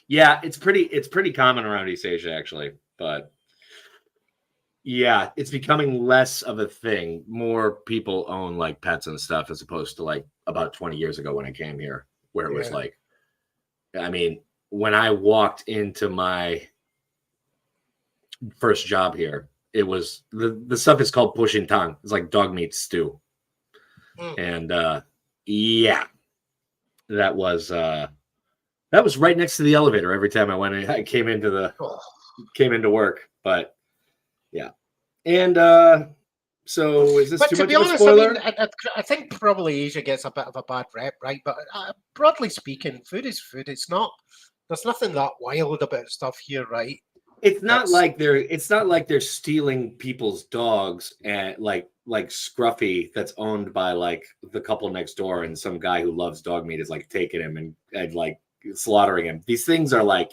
Yeah, it's pretty common around East Asia actually, but yeah, it's becoming less of a thing. More people own like pets and stuff as opposed to like about 20 years ago when I came here, where it was like, I mean, when I walked into my first job here, it was the stuff is called pushing tang. It's like dog meat stew. And that was right next to the elevator every time I came into work. But yeah. And so is this too much of a spoiler? I mean, I think probably Asia gets a bit of a bad rep, right? But broadly speaking, food is food. It's not. There's nothing that wild about stuff here, right? It's not like they're stealing people's dogs and like Scruffy that's owned by like the couple next door, and some guy who loves dog meat is like taking him and like slaughtering him. These things are like,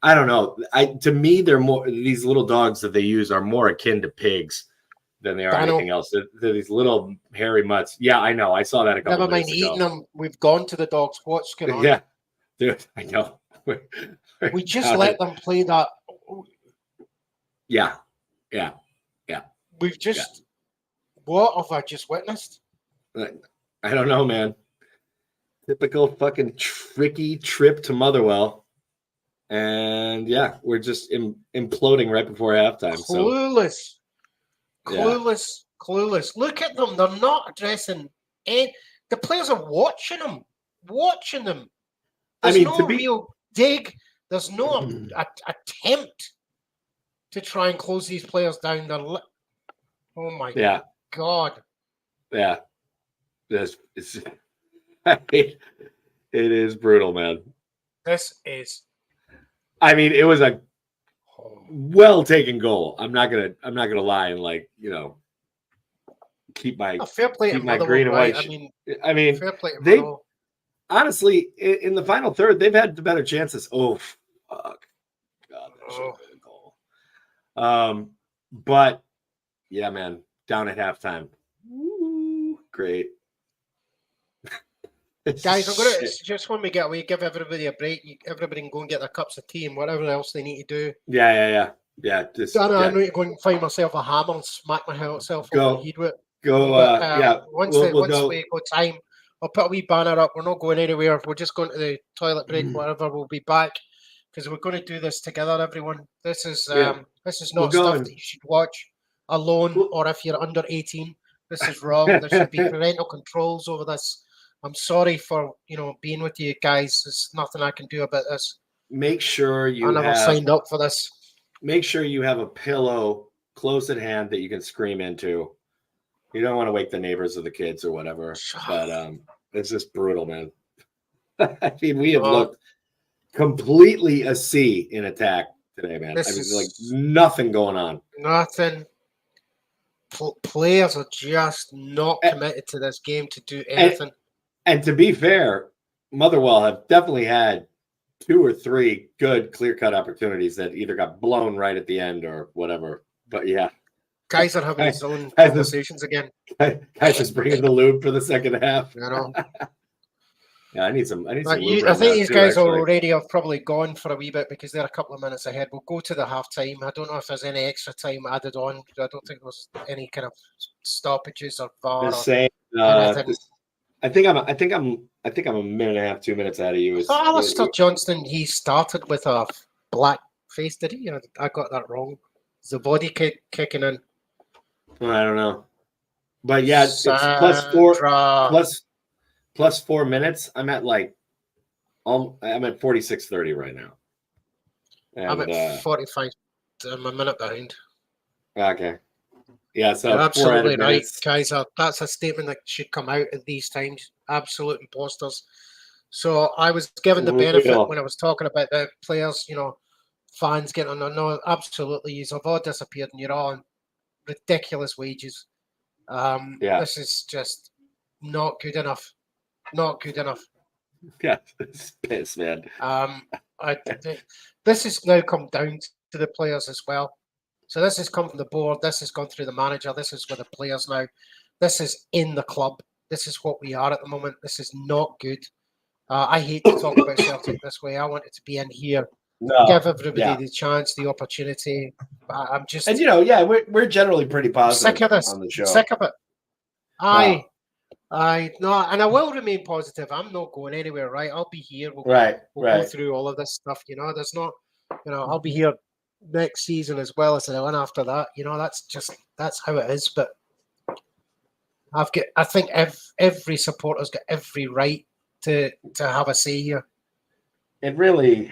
I don't know. To me, they're more, these little dogs that they use are more akin to pigs than they are anything else. They're these little hairy mutts. Yeah, I know. I saw that a couple Never mind eating them. We've gone to the dogs. What's going on? Yeah, dude, I know. We just let them play that. Yeah. We've just. What have I just witnessed? I don't know, man. Typical fucking tricky trip to Motherwell. And yeah, we're just imploding right before halftime. Clueless. Look at them. They're not addressing any. The players are watching them. There's no real dig. There's no attempt to try and close these players down. Oh my God. Yeah. It is brutal, man. This is. I mean, it was a well taken goal. I'm not gonna lie and like, keep my fair play keep to my Motherwell, green and right? white. I mean, fair play to they Motherwell. Honestly in the final third they've had the better chances. Oh fuck, God, that should have been a goal. But yeah, man, down at halftime. Woo, great. Guys, I'm gonna just when we get away, give everybody a break. Everybody can go and get their cups of tea and whatever else they need to do. Yeah. I need to go and find myself a hammer and smack myself over the head with it. Once we go time, I'll put a wee banner up. We're not going anywhere. We're just going to the toilet break, whatever. We'll be back because we're going to do this together, everyone. This is not stuff that you should watch alone or if you're under 18. This is wrong. There should be parental controls over this. I'm sorry for being with you guys. There's nothing I can do about this. Make sure you I never signed up for this. Make sure you have a pillow close at hand that you can scream into. You don't want to wake the neighbors or the kids or whatever. But it's just brutal, man. I mean, we have looked completely a C in attack today, man. Like nothing going on. Nothing. Players are just not committed to this game to do anything. And to be fair, Motherwell have definitely had 2 or 3 good clear-cut opportunities that either got blown right at the end or whatever. But yeah, Guys are having his own Guys, conversations again. guys is bringing the lube for the second half. You know. Yeah, I need some lube I right think now these too, guys actually. already have probably gone for a wee bit because they're a couple of minutes ahead. We'll go to the half time. I don't know if there's any extra time added on. I don't think there's any kind of stoppages or VAR The or same. anything. I think I'm a minute and a half, 2 minutes out of you. So Alistair Johnston, he started with a black face, did he? I got that wrong. Is the body kicking in? I don't know, but yeah, it's Sandra. plus 4 minutes. I'm at I'm at 46:30 right now. And, I'm at 45. I'm a minute behind. Okay. Yeah, so You're absolutely right, minutes. Kaiser. That's a statement that should come out at these times. Absolute imposters. So I was given the benefit when I was talking about the players, fans getting on. No, absolutely. You've all disappeared and you're all on ridiculous wages. This is just not good enough. Not good enough. Yeah, it's piss, man. This has now come down to the players as well. So this has come from the board. This has gone through the manager. This is with the players now. This is in the club. This is what we are at the moment. This is not good. I hate to talk about Celtic this way. I want it to be in here. Give everybody the chance, the opportunity. I'm just... And, we're generally pretty positive sick of this. on the show. Sick of it. No, and I will remain positive. I'm not going anywhere, right? I'll be here. We'll go through all of this stuff. There's not, I'll be here next season as well as the one after that. That's how it is. But I think every supporter's got every right to have a say here. It really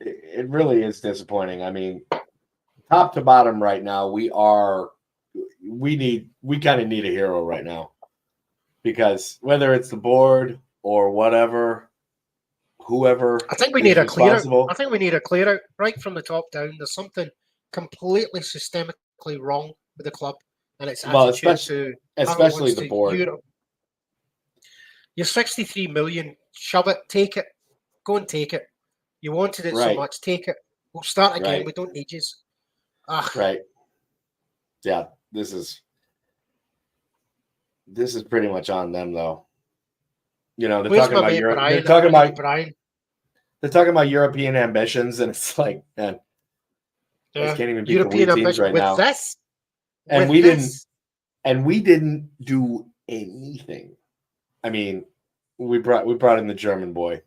is disappointing. I mean, top to bottom right now, we kind of need a hero right now, because whether it's the board or whoever, I think we need a clear out. I think we need a clear out right from the top down. There's something completely systemically wrong with the club, and it's attitude especially the board. You're 63 million. Shove it. Take it. Go and take it. You wanted it so much. Take it. We'll start again. We don't need you. Right. Yeah. This is pretty much on them, though. They're talking about Europe. They're talking about European ambitions, and it's like, man, can't even beat European the wee teams right now. And we didn't do anything. I mean, we brought in the German boy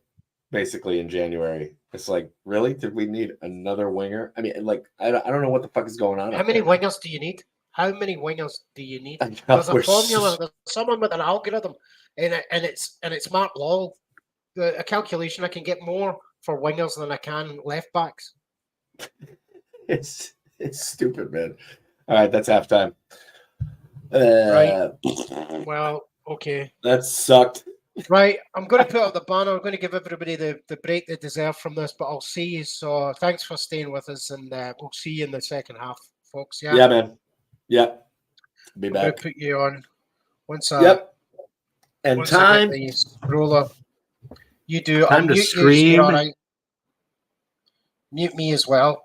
basically in January. It's like, really? Did we need another winger? I mean, I don't know what the fuck is going on. How many wingers do you need? How many wingers do you need? There's a formula. There's someone with an algorithm, and it's Mark Law. A calculation. I can get more for wingers than I can left backs. It's stupid, man. All right, that's halftime. Right. Well, okay. That sucked. Right, I'm going to put up the banner. I'm going to give everybody the break they deserve from this, but I'll see you. So thanks for staying with us, and we'll see you in the second half, folks. Yeah, man. Yep. Be back. I'm going to put you on once. Yep. And once time. I get the scroller. You do. Time to scream. All right. Mute me as well.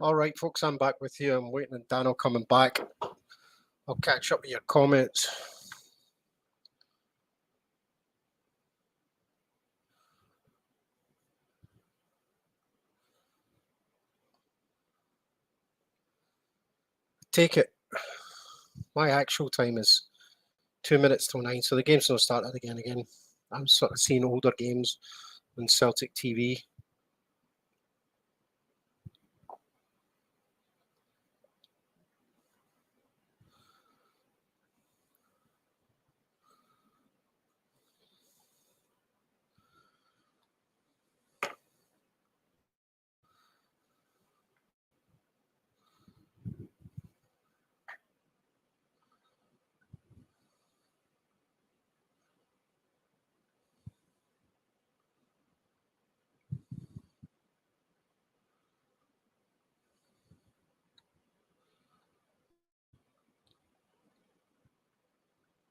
All right, folks, I'm back with you. I'm waiting on Danno coming back. I'll catch up with your comments. Take it. My actual time is 2 minutes till 9, so the game's not started again. I'm sort of seeing older games on Celtic TV.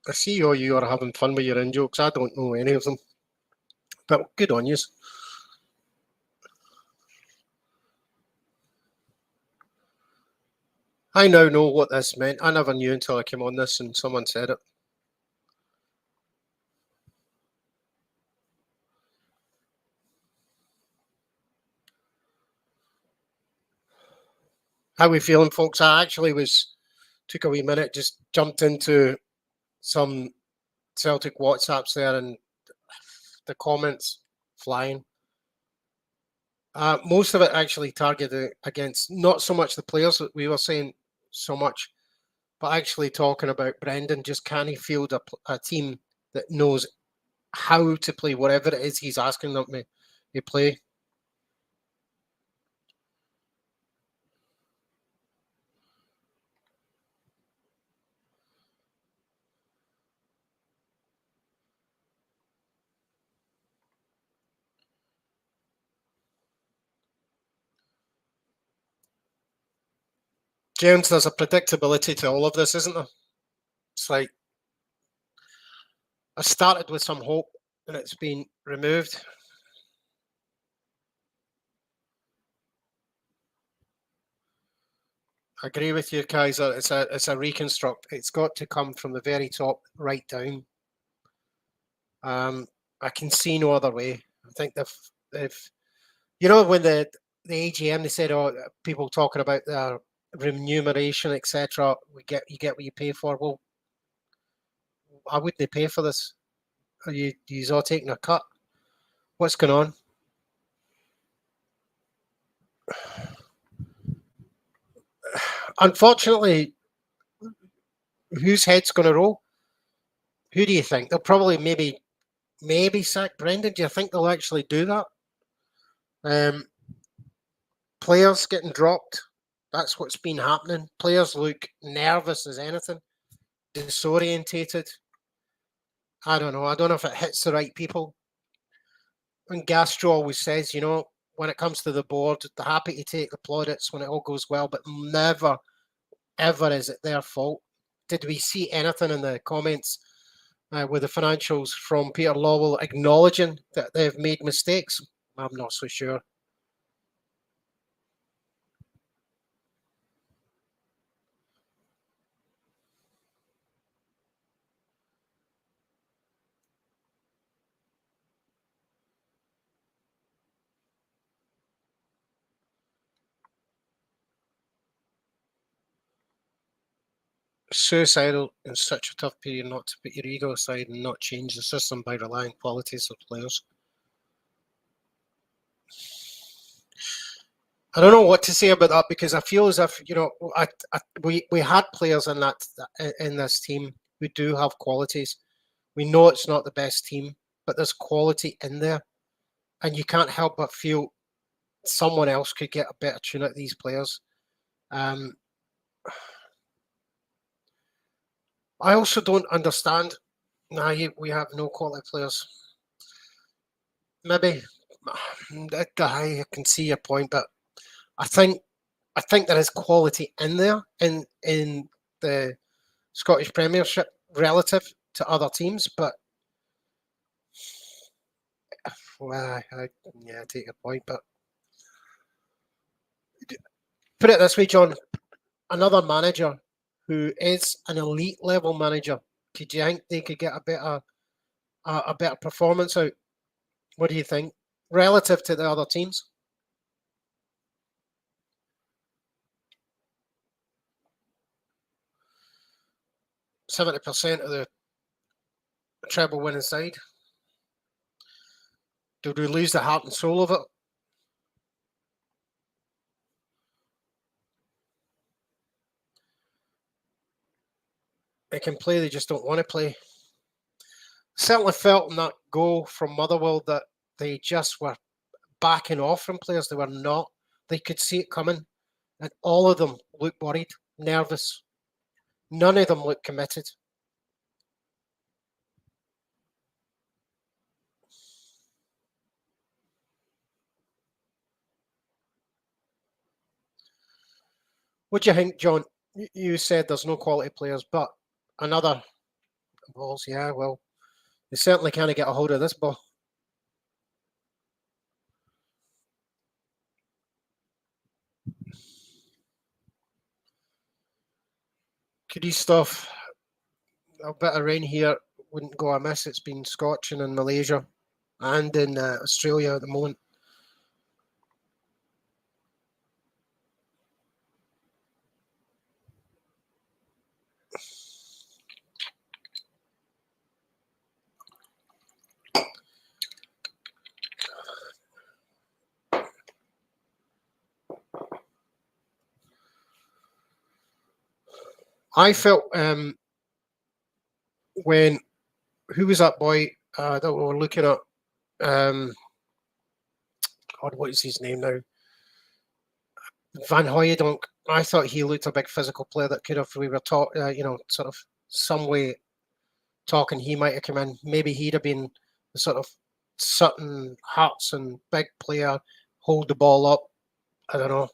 I see all you are having fun with your in-jokes. I don't know any of them. But good on you. I now know what this meant. I never knew until I came on this and someone said it. How we feeling, folks? I actually took a wee minute, just jumped into some Celtic WhatsApps there and the comments flying. Most of it actually targeted against not so much the players that we were saying so much, but actually talking about Brendan. Just can he field a team that knows how to play whatever it is he's asking them to play? James, there's a predictability to all of this, isn't there? It's like I started with some hope and it's been removed. I agree with you, Kaiser. It's a reconstruct. It's got to come from the very top right down. I can see no other way. I think they've you know, when the AGM they said, oh, people talking about their remuneration, etc. You get what you pay for. Well, why wouldn't they pay for this? Are you all taking a cut? What's going on? Unfortunately, whose head's going to roll? Who do you think? They'll probably maybe sack Brendan. Do you think they'll actually do that? Players getting dropped. That's what's been happening. Players look nervous as anything, disorientated. I don't know. I don't know if it hits the right people. And Gastro always says, you know, when it comes to the board, they're happy to take the plaudits when it all goes well, but never, ever is it their fault. Did we see anything in the comments with the financials from Peter Lawwell acknowledging that they've made mistakes? I'm not so sure. Suicidal in such a tough period not to put your ego aside and not change the system by relying qualities of players. I don't know what to say about that because I feel as if, you know, we had players in this team who do have qualities. We know it's not the best team, but there's quality in there, and you can't help but feel someone else could get a better tune out of these players. I also don't understand. We have no quality players. Maybe I can see your point, but I think there is quality in there in the Scottish Premiership relative to other teams, but well, I take your point, but put it this way, John, another manager who is an elite level manager, could you think they could get a better performance out? What do you think relative to the other teams? %70% of the treble winning side. Did we lose the heart and soul of it? They can play, they just don't want to play. Certainly felt in that goal from Motherwell that they just were backing off from players. They were not. They could see it coming. And all of them looked worried, nervous. None of them looked committed. What do you think, John? You said there's no quality players, but another balls, yeah, well, they certainly can't get a hold of this ball. Could he stuff a bit of rain here? Wouldn't go amiss. It's been scorching in Malaysia and in Australia at the moment. I felt when, who was that boy that we were looking at? God, what is his name now? Van Hooijdonk. I thought he looked a big physical player that could have, we were taught, sort of some way talking, he might have come in. Maybe he'd have been the sort of Sutton, Hudson, big player, hold the ball up. I don't know.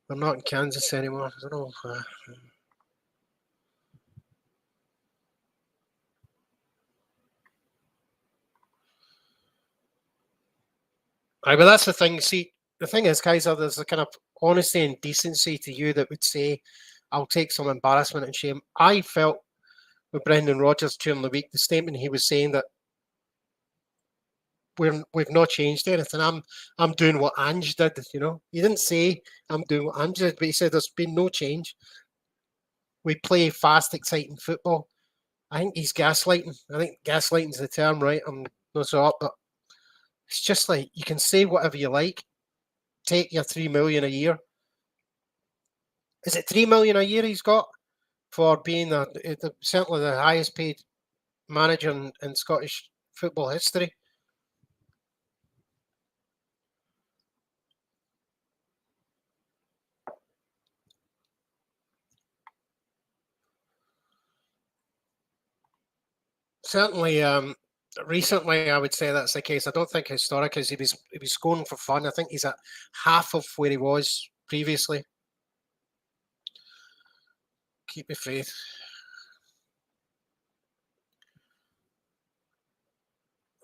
I'm not in Kansas anymore. I don't know. But that's the thing. See, the thing is, Kaiser, there's a kind of honesty and decency to you that would say, I'll take some embarrassment and shame. I felt with Brendan Rodgers during the week, the statement he was saying that we've not changed anything. I'm doing what Ange did, you know. He didn't say I'm doing what Ange did, but he said there's been no change. We play fast, exciting football. I think he's gaslighting. I think gaslighting's the term, right? I'm not so up, but it's just like you can say whatever you like. Take your $3 million a year. Is it $3 million a year he's got for being certainly the highest paid manager in Scottish football history? Certainly, recently I would say that's the case. I don't think historic is he was scoring for fun. I think he's at half of where he was previously. Keep me faith.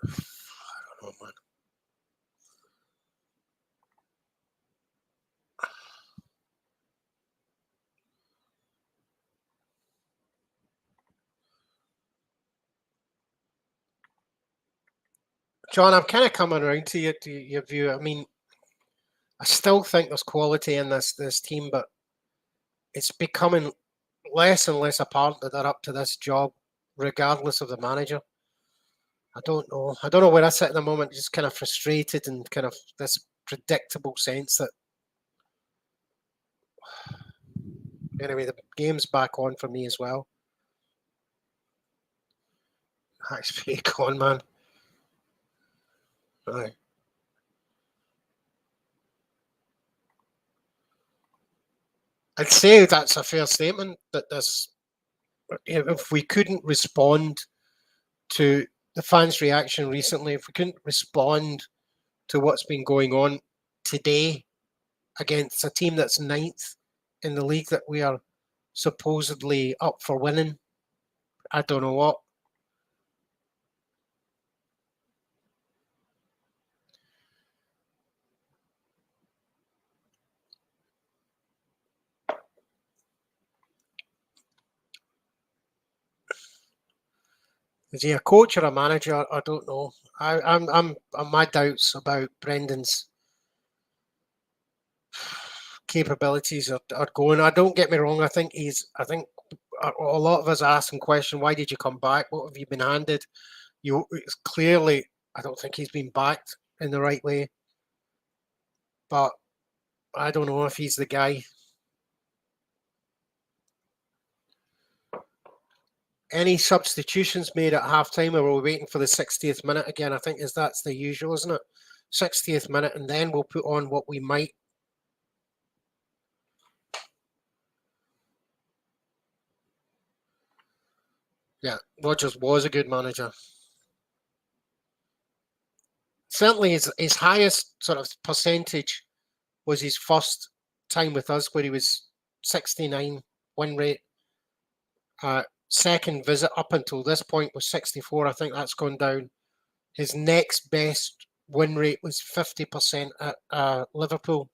I don't know, man. John, I'm kind of coming around to your view. I mean, I still think there's quality in this team, but it's becoming less and less apparent that they're up to this job, regardless of the manager. I don't know. I don't know where I sit at the moment. Just kind of frustrated and kind of this predictable sense that. Anyway, the game's back on for me as well. That's fake on, man. Right. I'd say that's a fair statement, that this, if we couldn't respond to the fans' reaction recently, if we couldn't respond to what's been going on today against a team that's ninth in the league that we are supposedly up for winning. I don't know what. Is he a coach or a manager? I don't know. I'm my doubts about Brendan's capabilities are going. I don't get me wrong. I think a lot of us asking question, why did you come back? What have you been handed? It's clearly, I don't think he's been backed in the right way. But I don't know if he's the guy. Any substitutions made at halftime, or we're waiting for the 60th minute again? I think that's the usual, isn't it? 60th minute, and then we'll put on what we might. Yeah, Rodgers was a good manager. Certainly, his highest sort of percentage was his first time with us, where he was 69 win rate. Second visit up until this point was 64. I think that's gone down. His next best win rate was 50% at Liverpool.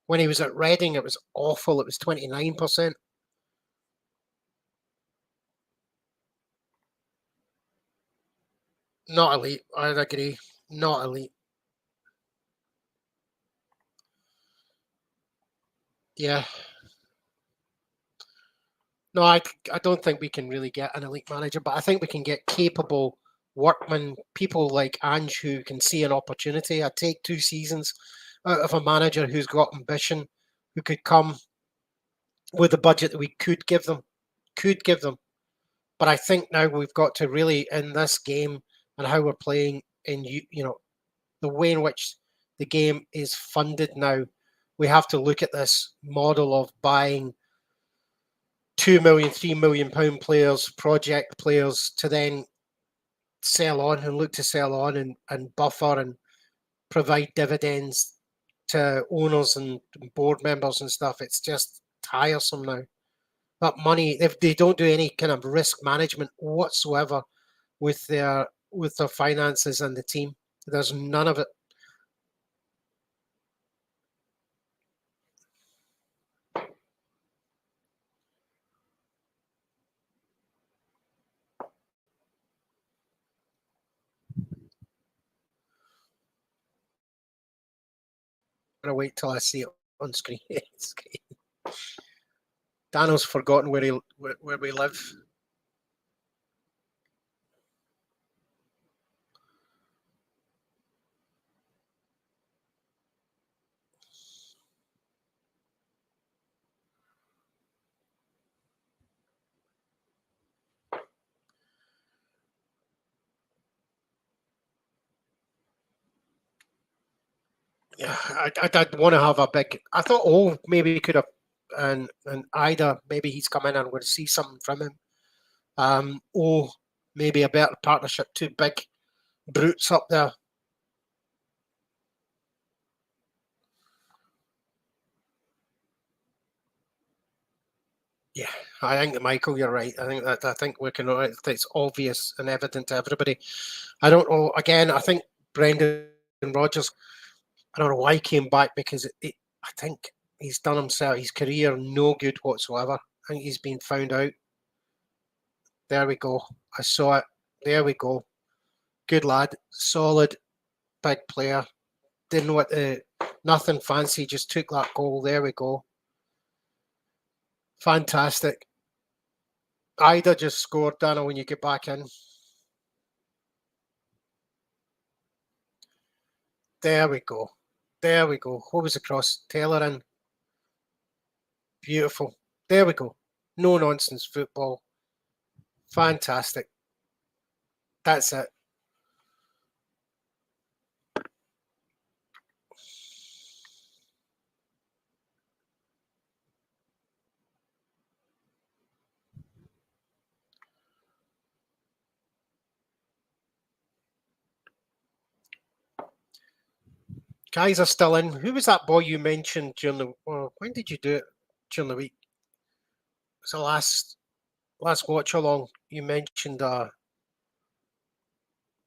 When he was at Reading, it was awful. It was 29%. Not elite. I'd agree. Not elite. Yeah. No, I don't think we can really get an elite manager, but I think we can get capable workmen, people like Ange who can see an opportunity. I'd take 2 seasons out of a manager who's got ambition, who could come with a budget that we could give them. But I think now we've got to really, in this game and how we're playing, in the way in which the game is funded now, we have to look at this model of buying £2 million, £3 million players, project players, to then sell on and look to sell on and buffer and provide dividends to owners and board members and stuff. It's just tiresome now. That money, if they don't do any kind of risk management whatsoever with their finances and the team, there's none of it. I'm gonna wait till I see it on screen. Danno's forgotten where we live. Yeah, I'd want to have a big. I thought, maybe we could have, and Ida, maybe he's come in and we're going to see something from him. Maybe a better partnership. 2 big brutes up there. Yeah, I think that Michael, you're right. I think we can. It's obvious and evident to everybody. I don't know. Again, I think Brendanrodgers. I don't know why he came back, because I think he's done his career no good whatsoever. I think he's been found out. There we go. I saw it. There we go. Good lad. Solid, big player. Didn't want nothing fancy. Just took that goal. There we go. Fantastic. Ida just scored, Danno, when you get back in. There we go. There we go. What was the cross? Taylor in. Beautiful. There we go. No nonsense football. Fantastic. That's it. Guys are still in. Who was that boy you mentioned during the? When did you do it? during the week. So last watch along, you mentioned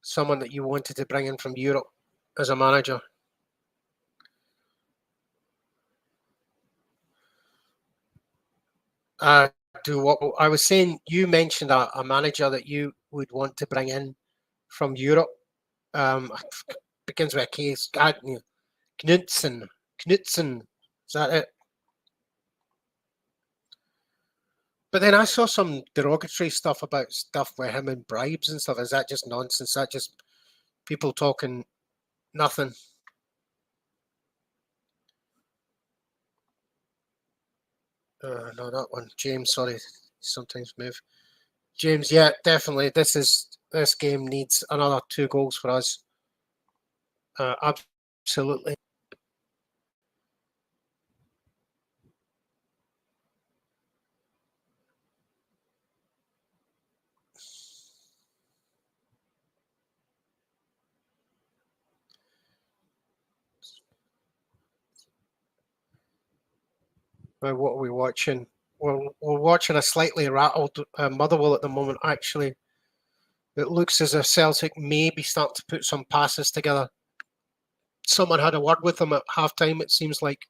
someone that you wanted to bring in from Europe as a manager. What I was saying, you mentioned a manager that you would want to bring in from Europe. Begins with a K. Knudsen. Is that it? But then I saw some derogatory stuff about stuff with him and bribes and stuff. Is that just nonsense? Is that just people talking nothing? No, that one. James, sorry. Sometimes move. James, yeah, definitely. This game needs another 2 goals for us. Absolutely. What are we watching? We're watching a slightly rattled Motherwell at the moment, actually. It looks as if Celtic may be starting to put some passes together. Someone had a word with them at half-time, it seems like.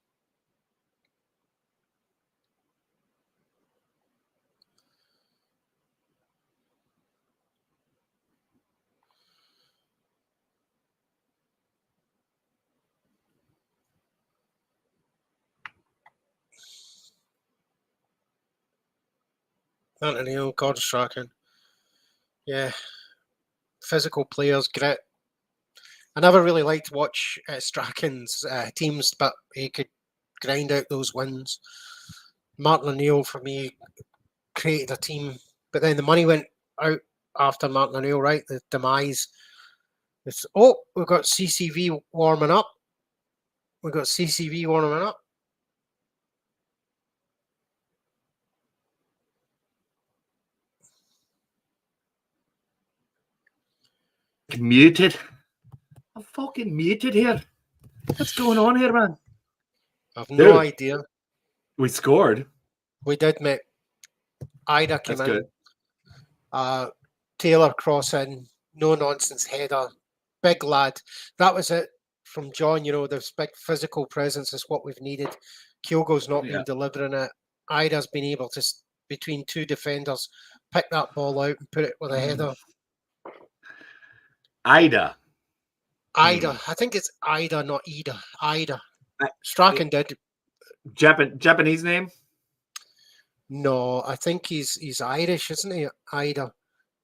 Anthony Gordon Strachan. Yeah. Physical players, grit. I never really liked to watch Strachan's teams, but he could grind out those wins. Martin O'Neill, for me, created a team, but then the money went out after Martin O'Neill, right? The demise. We've got CCV warming up. Muted. I'm fucking muted here. What's going on here, man? I've no idea. We scored. We did, mate. Ida came That's in. Good. Taylor cross in. No nonsense header. Big lad. That was it from John. You know, this big physical presence is what we've needed. Kyogo's not been delivering it. Ida's been able to, between 2 defenders, pick that ball out and put it with a header. Ida. I think it's Ida, not Ida. Ida. Strachan did. Japanese name? No, I think he's Irish, isn't he? Ida.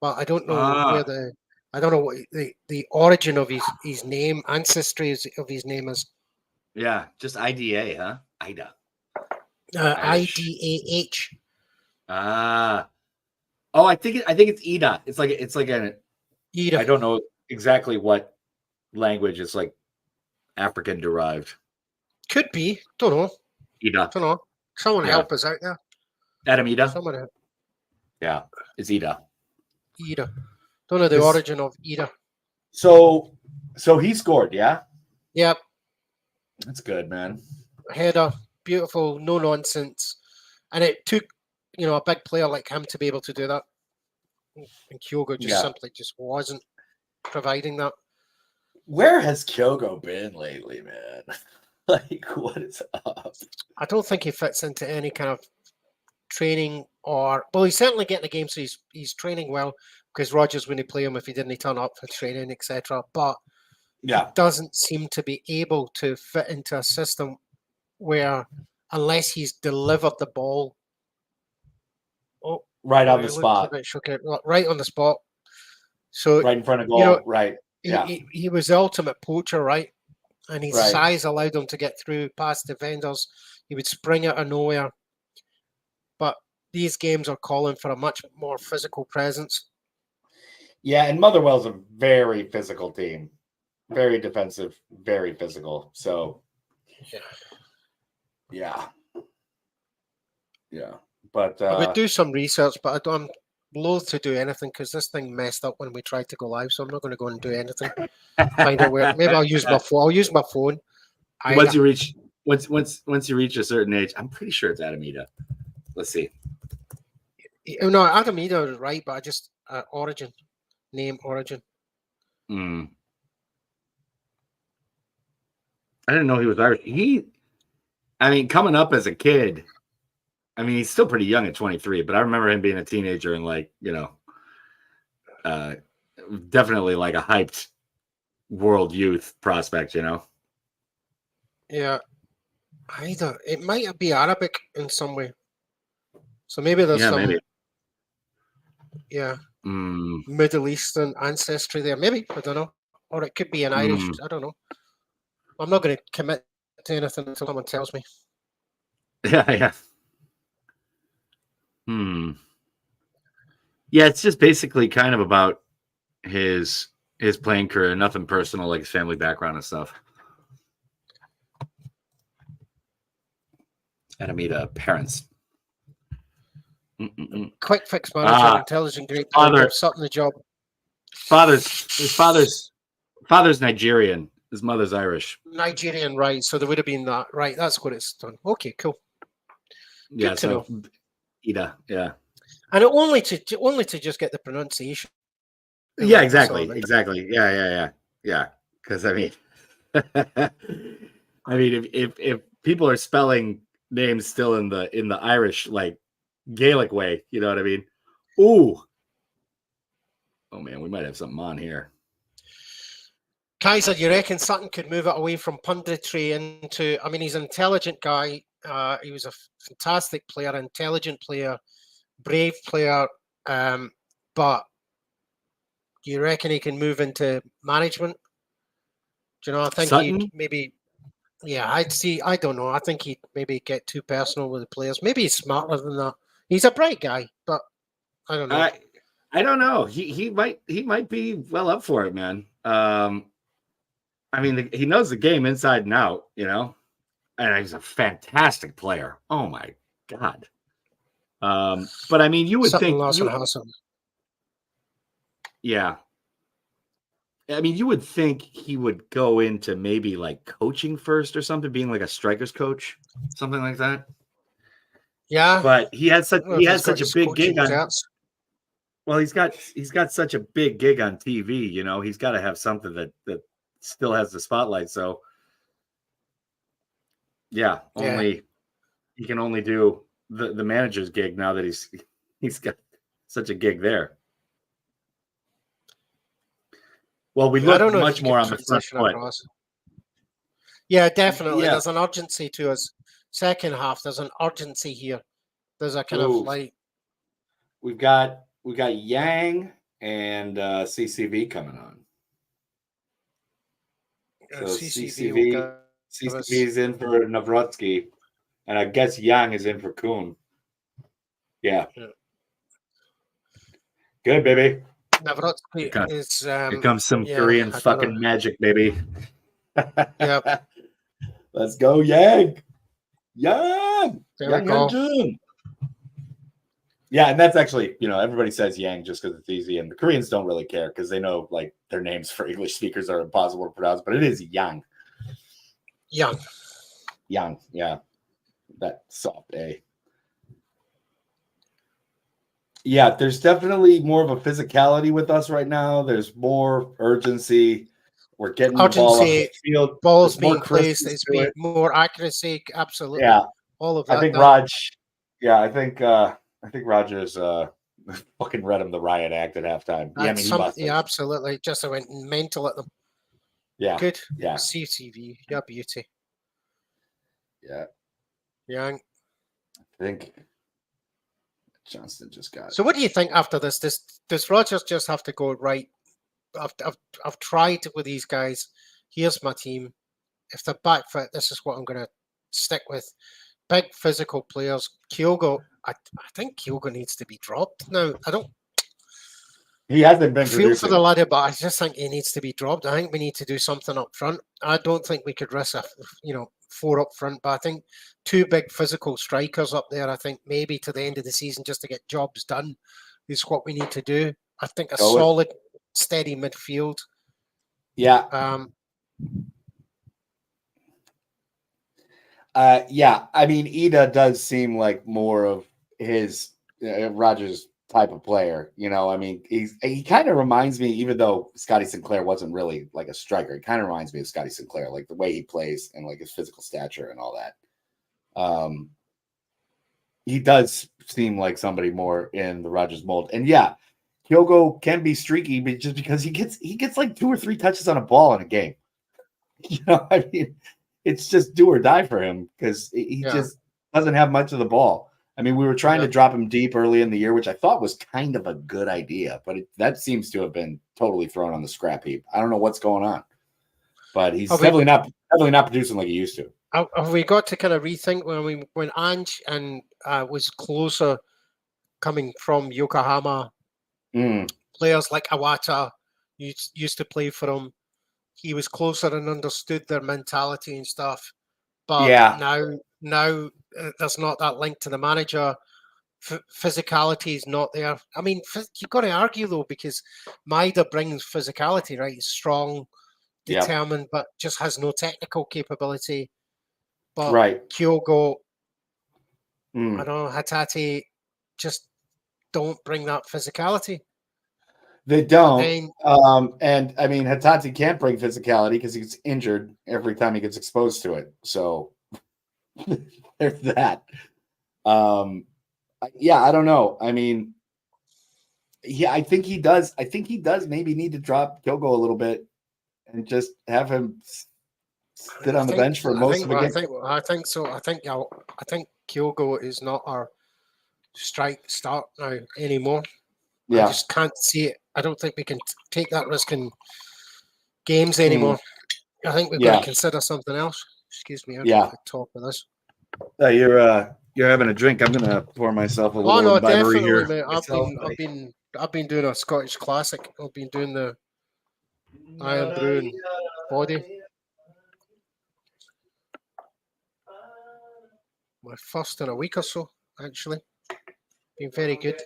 But I don't know where I don't know what the origin of his name, ancestry of his name is. Yeah, just IDA, huh? Ida. IDAH. I think it's Ida. It's like an Ida. I don't know exactly what language. It's like African derived. Could be. Don't know. Ida. Don't know. Someone help us out there. Adam Ida. Someone help. Yeah, it's Ida. Ida. Don't know the origin of Ida. So he scored, yeah? Yep. That's good, man. Header, beautiful, no nonsense. And it took, a big player like him to be able to do that. And Kyogo simply just wasn't providing that. Where has Kyogo been lately, man? Like, what is up? I don't think he fits into any kind of training he's certainly getting the game, so he's training well, because Rodgers wouldn't play him if he didn't turn up for training, etc. But he doesn't seem to be able to fit into a system where, unless he's delivered the ball right on the spot. Right on the spot. So right in front of goal, right. Yeah. He was the ultimate poacher, right? And his size allowed him to get through past defenders. He would spring out of nowhere. But these games are calling for a much more physical presence. Yeah, and Motherwell's a very physical team. Very defensive, very physical. So, yeah. But I would do some research, but I'm loath to do anything because this thing messed up when we tried to go live. So I'm not going to go and do anything. Find out where. Maybe I'll use my phone. Once you reach once you reach a certain age, I'm pretty sure it's Adamita. Let's see. No, Adamita is right, but I just origin. Hmm. I didn't know he was Irish. I mean, coming up as a kid, I mean, he's still pretty young at 23, but I remember him being a teenager and definitely like a hyped world youth prospect, Yeah. Either it might be Arabic in some way. So maybe there's some maybe. Middle Eastern ancestry there. Maybe, I don't know. Or it could be an Irish, I don't know. I'm not going to commit to anything until someone tells me. Yeah. Yeah, it's just basically kind of about his playing career, nothing personal, like his family background and stuff. Adamita, parents. Quick fix manager, intelligent, great player, Sutton the job. His father's Nigerian. His mother's Irish. Nigerian, right? So there would have been that, right? That's what it's done. Okay, cool. Yeah, good to know. Ida, yeah. And only to just get the pronunciation. Yeah, exactly. Yeah. Because I mean, if people are spelling names still in the Irish like Gaelic way, you know what I mean? Ooh. Oh man, we might have something on here. Kaiser, you reckon Sutton could move it away from punditry into? I mean, he's an intelligent guy. He was a fantastic player, intelligent player, brave player. But do you reckon he can move into management? Do you know? I think he'd maybe. Yeah, I don't know. I think he'd maybe get too personal with the players. Maybe he's smarter than that. He's a bright guy, but I don't know. I don't know. He might be well up for it, man. I mean, he knows the game inside and out, and he's a fantastic player. Oh my God. But I mean, you would think. Yeah. I mean, you would think he would go into maybe like coaching first or something, being like a strikers coach, something like that. Yeah. But he has such a big gig on. Well, he's got such a big gig on TV, he's got to have something that still has the spotlight. So he can only do the manager's gig now that he's got such a gig there. Well, we look much more on the front foot. Yeah, definitely. Yeah. There's an urgency to us. Second half, there's an urgency here. There's a kind of like we've got Yang and CCV coming on. So CCV's in for Nawrocki, and I guess Yang is in for Kuhn. Yeah. Good, baby. Nawrocki is. Here comes some Korean fucking magic, baby. Yep. Let's go, Yang. Yang. Yang. Yeah, and that's actually, everybody says Yang just because it's easy, and the Koreans don't really care because they know like their names for English speakers are impossible to pronounce, but it is Yang. Yang, yeah. That soft A. Yeah, there's definitely more of a physicality with us right now. There's more urgency. We're getting the ball off the field. Balls being placed. It's being more accuracy. Absolutely. Yeah. All of that. I think I think Rogers fucking read him the riot act at halftime. Absolutely. Just went mental at them. Yeah. Good. Yeah. CCV. Yeah, beauty. Yeah. Young. I think Johnston just got it. So what do you think after this? Does Rogers just have to go, right? I've tried with these guys. Here's my team. If they're back fit, this is what I'm going to stick with. Big physical players. Kyogo, I think Kyogo needs to be dropped now. He hasn't been feel for the laddie, but I just think he needs to be dropped. I think we need to do something up front. I don't think we could risk 4 up front, but I think 2 big physical strikers up there. I think maybe to the end of the season, just to get jobs done, is what we need to do. I think a solid, steady midfield. Yeah. Yeah, I mean, Ida does seem like more of his Rodgers type of player. You know, I mean, he kind of reminds me, even though Scotty Sinclair wasn't really like a striker, he kind of reminds me of Scotty Sinclair, like the way he plays and like his physical stature and all that. He does seem like somebody more in the Rodgers mold. And yeah, Kyogo can be streaky, but just because he gets like 2 or 3 touches on a ball in a game. You know, I mean, it's just do or die for him because he just doesn't have much of the ball. I mean, we were trying to drop him deep early in the year, which I thought was kind of a good idea, but that seems to have been totally thrown on the scrap heap. I don't know what's going on, but he's definitely not producing like he used to. Have we got to kind of rethink when Ange and was closer coming from Yokohama? Players like Awata used to play for him. He was closer and understood their mentality and stuff. But now there's not that link to the manager. Physicality is not there. I mean, you've got to argue though, because Maida brings physicality, right? He's strong, determined, but just has no technical capability. But Kyogo, I don't know, Hatate just don't bring that physicality. They don't. And I mean, Hatate can't bring physicality because he gets injured every time he gets exposed to it. So there's that. I don't know. I mean, I think he does. I think he does maybe need to drop Kyogo a little bit and just have him sit on the bench for most of the game. I think so. I think Kyogo is not our strike start now anymore. I just can't see it. I don't think we can take that risk in games anymore. I think we've got to consider something else. Excuse me. I'll talk with this. You're having a drink. I'm gonna pour myself a little imbibbery here. Mate. I've been doing a Scottish classic. I've been doing the Iron Brew and Body. My first in a week or so, actually. Been very good.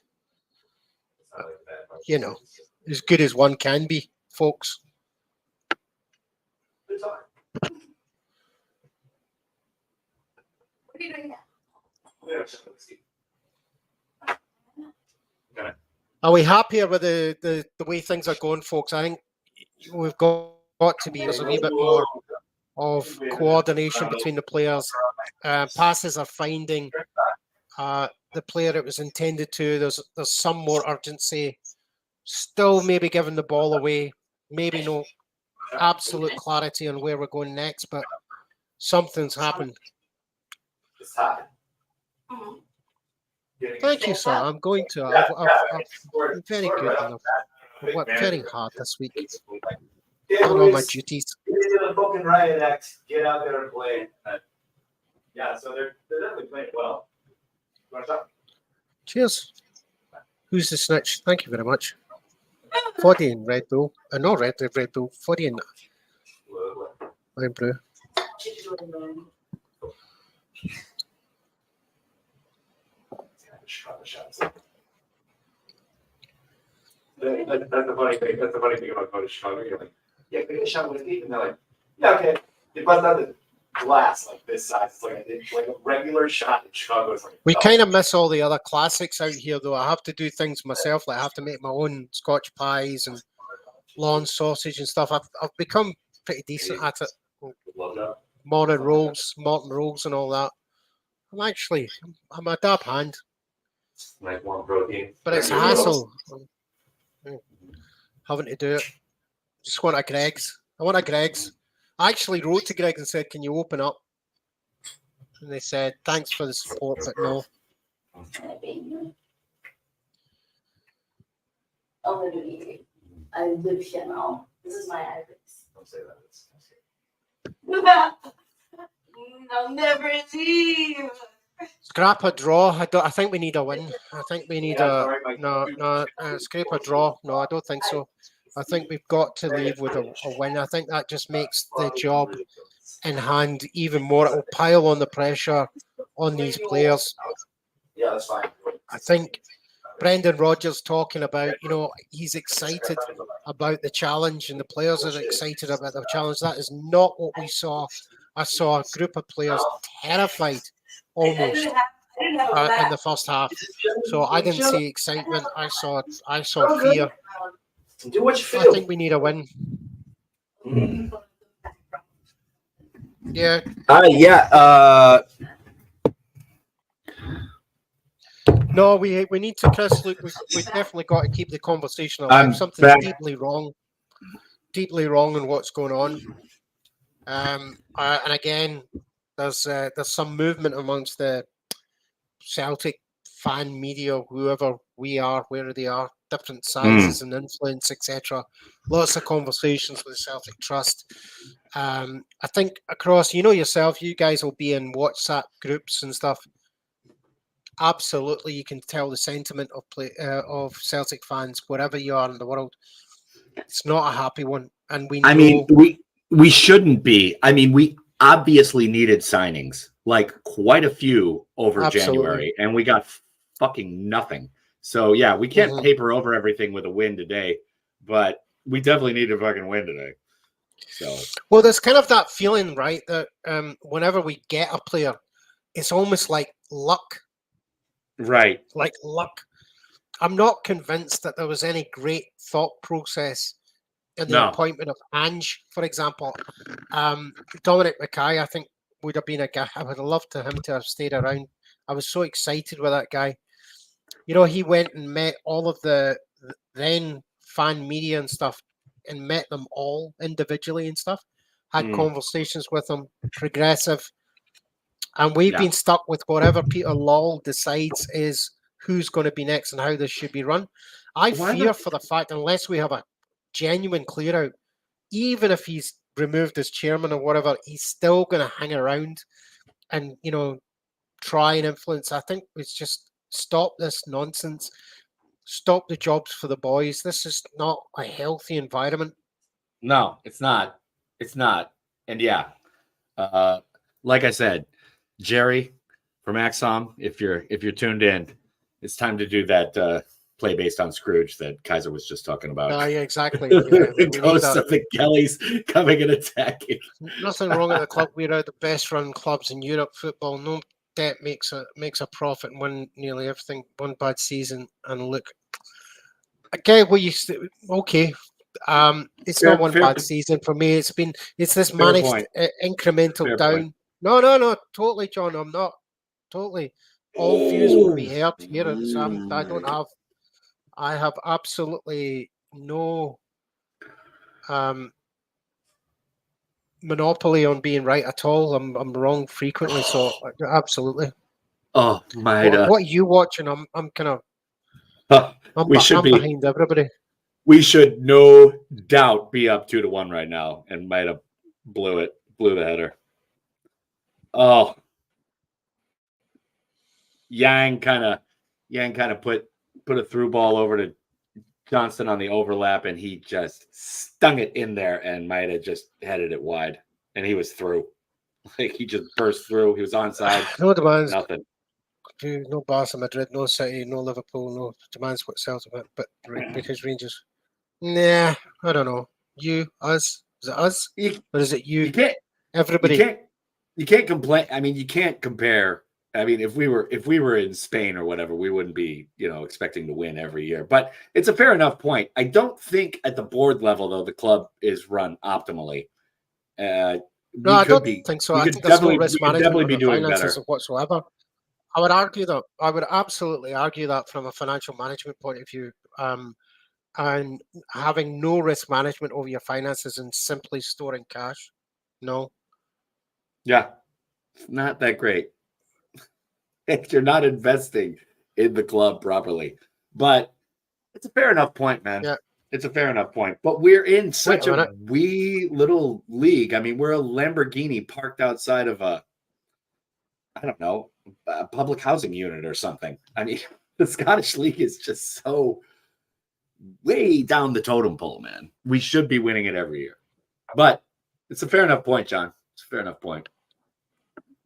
You know, as good as one can be, folks. What are you doing now? Are we happier with the way things are going, folks? I think we've got to be. There's a wee bit more of coordination between the players. Passes are finding the player it was intended to. There's some more urgency. Still maybe giving the ball away. Maybe no absolute clarity on where we're going next, but something's happened. Thank you, sir. I'm going to. I'm very good enough. I worked very hard this week on all my duties. The fucking riot act. Get out there and play. Yeah, so they're definitely playing well. You want to talk? Cheers. Who's the snitch? Thank you very much. 40 in Red Bull. No, Red Bull. 40 in Iron Brew. That's the funny thing. That's the funny thing about going to Chicago. You're like, yeah, can I get a shot with it? And they're like, yeah, okay. They bust out the glass like this size. It's like a regular shot in Chicago. It's like, we kind of miss all the other classics out here, though. I have to do things myself. Like I have to make my own Scotch pies and lawn sausage and stuff. I've become pretty decent at it. Morton rolls and all that. I'm a dab hand. Like more protein. But it's a hassle. Having to do it. Just want a Greg's. I want a Greg's. I actually wrote to Greg and said, can you open up? And they said, thanks for the support, but no. I live here now. This is my address. Don't say that. I'll never leave. Scrap a draw. I think we need a win. I think we need scrape a draw. No, I don't think so. I think we've got to leave with a win. I think that just makes the job in hand even more. It will pile on the pressure on these players. Yeah, that's fine. I think Brendan talking about, he's excited about the challenge and the players are excited about the challenge. That is not what we saw I saw a group of players terrified almost in the first half. So I didn't see excitement. I saw fear. Do what you I feel. think we need a win. Yeah. Yeah. No, we need to, Chris. Look, we definitely got to keep the conversation alive. I'm Something's back. deeply wrong in what's going on. And again, there's some movement amongst the Celtic fan media, whoever we are, where they are, different sizes and influence, etc. Lots of conversations with the Celtic Trust. I think across, yourself, you guys will be in WhatsApp groups and stuff. Absolutely, you can tell the sentiment of Celtic fans wherever you are in the world. It's not a happy one, and we know. I mean, we shouldn't be. I mean, we obviously needed signings, like quite a few over January, and we got fucking nothing. So yeah, we can't paper over everything with a win today, but we definitely need a fucking win today. So well, there's kind of that feeling, right, that whenever we get a player, it's almost like luck. Right. Like luck. I'm not convinced that there was any great thought process in the appointment of Ange, for example. Dominic Mackay, I think, would have been a guy I would have loved him to have stayed around. I was so excited with that guy. He went and met all of the then fan media and stuff and met them all individually and stuff. Had conversations with them, progressive. And we've been stuck with whatever Peter Lawwell decides is who's going to be next and how this should be run. I fear for the fact, unless we have a genuine clear out, even if he's removed as chairman or whatever, he's still going to hang around and, try and influence. I think it's just stop this nonsense. Stop the jobs for the boys. This is not a healthy environment. No, it's not. It's not. And yeah, like I said, Jerry from Axom, if you're tuned in, it's time to do that play based on Scrooge that Kaiser was just talking about. Yeah, exactly. Yeah, the ghosts of the Kellys coming and attacking. Nothing wrong at the club. We're the best run clubs in Europe football. No debt makes a profit and win nearly everything. One bad season and look. Okay, okay. It's not one bad season for me. It's this managed incremental down. Point. No, totally, John. I'm not totally. All views will be heard here. So I have absolutely no monopoly on being right at all. I'm wrong frequently, so absolutely. Oh my! What are you watching? I'm kind of. I'm behind everybody. We should no doubt be up 2-1 right now, and might have blew the header. Oh, Yang kind of put a through ball over to Johnston on the overlap, and he just stung it in there and might have just headed it wide, and he was through. Like he just burst through. He was onside. No demands. Nothing. No Barca, Madrid, no City, no Liverpool, no demands what Celtic, but because Rangers. Nah, I don't know. You, us, is it us, or is it you? You can't. Everybody. You can't complain. I mean, you can't compare. I mean, if we were in Spain or whatever, we wouldn't be, expecting to win every year. But it's a fair enough point. I don't think at the board level, though, the club is run optimally. No, I don't think so. I think there's no risk management be doing finances better whatsoever. I would argue that. I would absolutely argue that from a financial management point of view, and having no risk management over your finances and simply storing cash. No. Yeah, it's not that great. If you're not investing in the club properly. But it's a fair enough point, man. Yeah. It's a fair enough point. But we're in such a wee little league. I mean, we're a Lamborghini parked outside of a public housing unit or something. I mean, the Scottish League is just so way down the totem pole, man. We should be winning it every year. But it's a fair enough point, John. It's a fair enough point.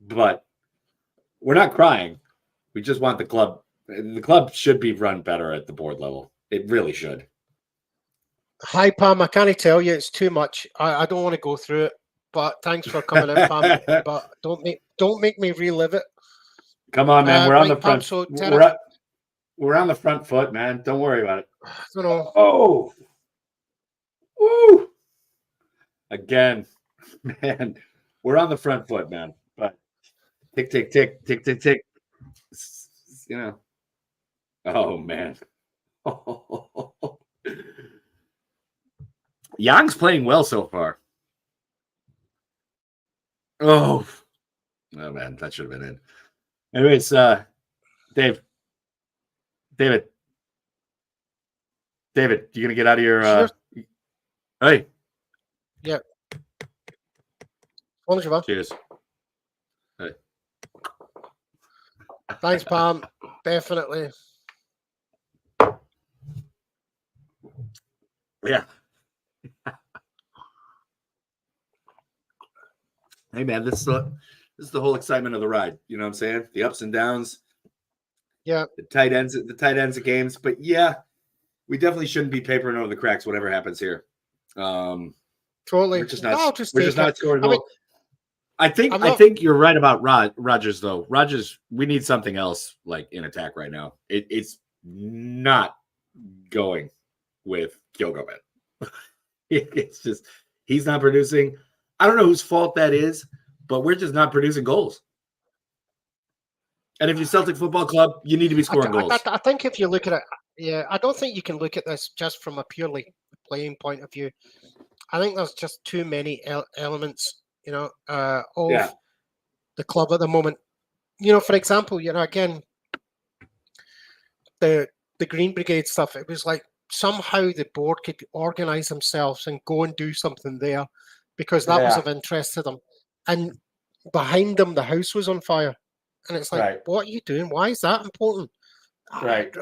But we're not crying. We just want the club. The club should be run better at the board level. It really should. Hi, Pam. I can't tell you. It's too much. I don't want to go through it. but thanks for coming in, Pam. But don't make me relive it. Come on, man. We're on right, the front. Pam, so We're on the front foot, man. Don't worry about it. I don't know. Oh, woo! Again, man. We're on the front foot, man. But tick, tick, tick, tick, tick, tick. You know. Oh man. Young's playing well so far. Oh man, that should have been it. Anyways, David, you gonna get out of your hey. Yeah. Bonjour. Cheers. Hey. Thanks, Pam. Definitely. Yeah. Hey man, this is the whole excitement of the ride. You know what I'm saying? The ups and downs. Yeah. The tight ends of games. But yeah, we definitely shouldn't be papering over the cracks, whatever happens here. Totally. We're just not scoring goals. I think you're right about Rodgers, though. Rodgers, we need something else like in attack right now. It's not going with Kyogo, man. It's just he's not producing. I don't know whose fault that is, but we're just not producing goals. And if you're Celtic Football Club, you need to be scoring goals. I think if you look at it, yeah, I don't think you can look at this just from a purely playing point of view. I think there's just too many elements, of the club at the moment. For example, again, the Green Brigade stuff, it was like somehow the board could organise themselves and go and do something there because that was of interest to them. And behind them, the house was on fire. And it's like, What are you doing? Why is that important? Right.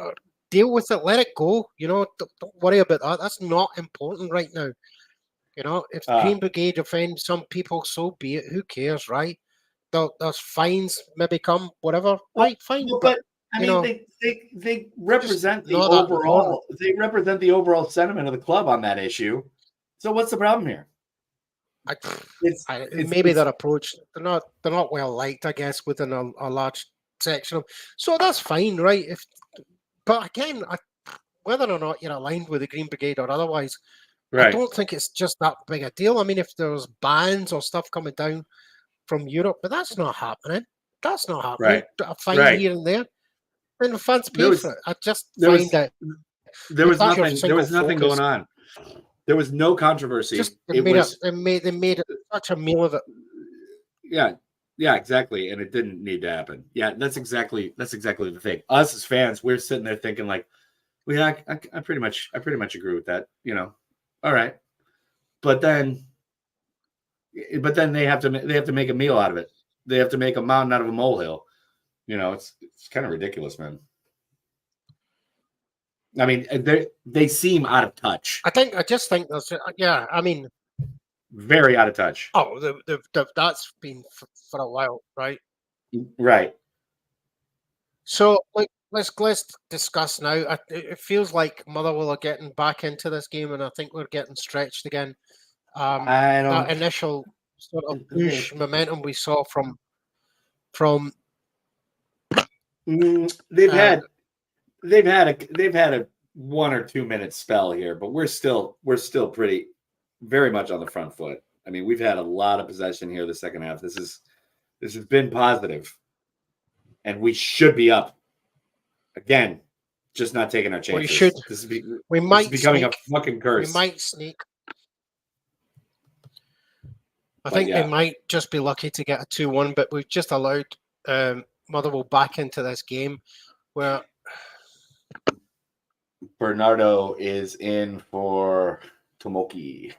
Deal with it. Let it go. Don't worry about that. That's not important right now. If the Green Brigade offend some people, so be it. Who cares, right? There's fines, maybe come, whatever. Right, fine. No, but I mean, they represent the overall. They represent the overall sentiment of the club on that issue. So what's the problem here? Maybe their approach. They're not well liked, I guess, within a large section of. So that's fine, right? But again, whether or not you're aligned with the Green Brigade or otherwise. Right. I don't think it's just that big a deal. I mean, if there's bans or stuff coming down from Europe, but that's not happening. That's not happening. Right. A fine here and there, and the fans pay for it. I just find that there was nothing going on. There was no controversy. They made such a meal of it. Yeah, exactly, and it didn't need to happen. Yeah, that's exactly the thing. Us as fans, we're sitting there thinking like, I pretty much agree with that. All right, but then they have to make a meal out of it. They have to make a mountain out of a molehill. It's kind of ridiculous, man. I mean, they seem out of touch. I just think that's I mean, very out of touch. Oh, that's been for a while, right? Right. So, let's discuss now. It feels like Motherwell are getting back into this game, and I think we're getting stretched again. That initial sort of push momentum we saw from they've had a 1 or 2 minute spell here, but we're still pretty very much on the front foot. I mean, we've had a lot of possession here the second half. This has been positive, and we should be up again. Just not taking our chances. We should. We might this is becoming sneak. A fucking curse. We might sneak. I think they might just be lucky to get a 2-1, but we've just allowed Motherwell back into this game where Bernardo is in for Tomoki.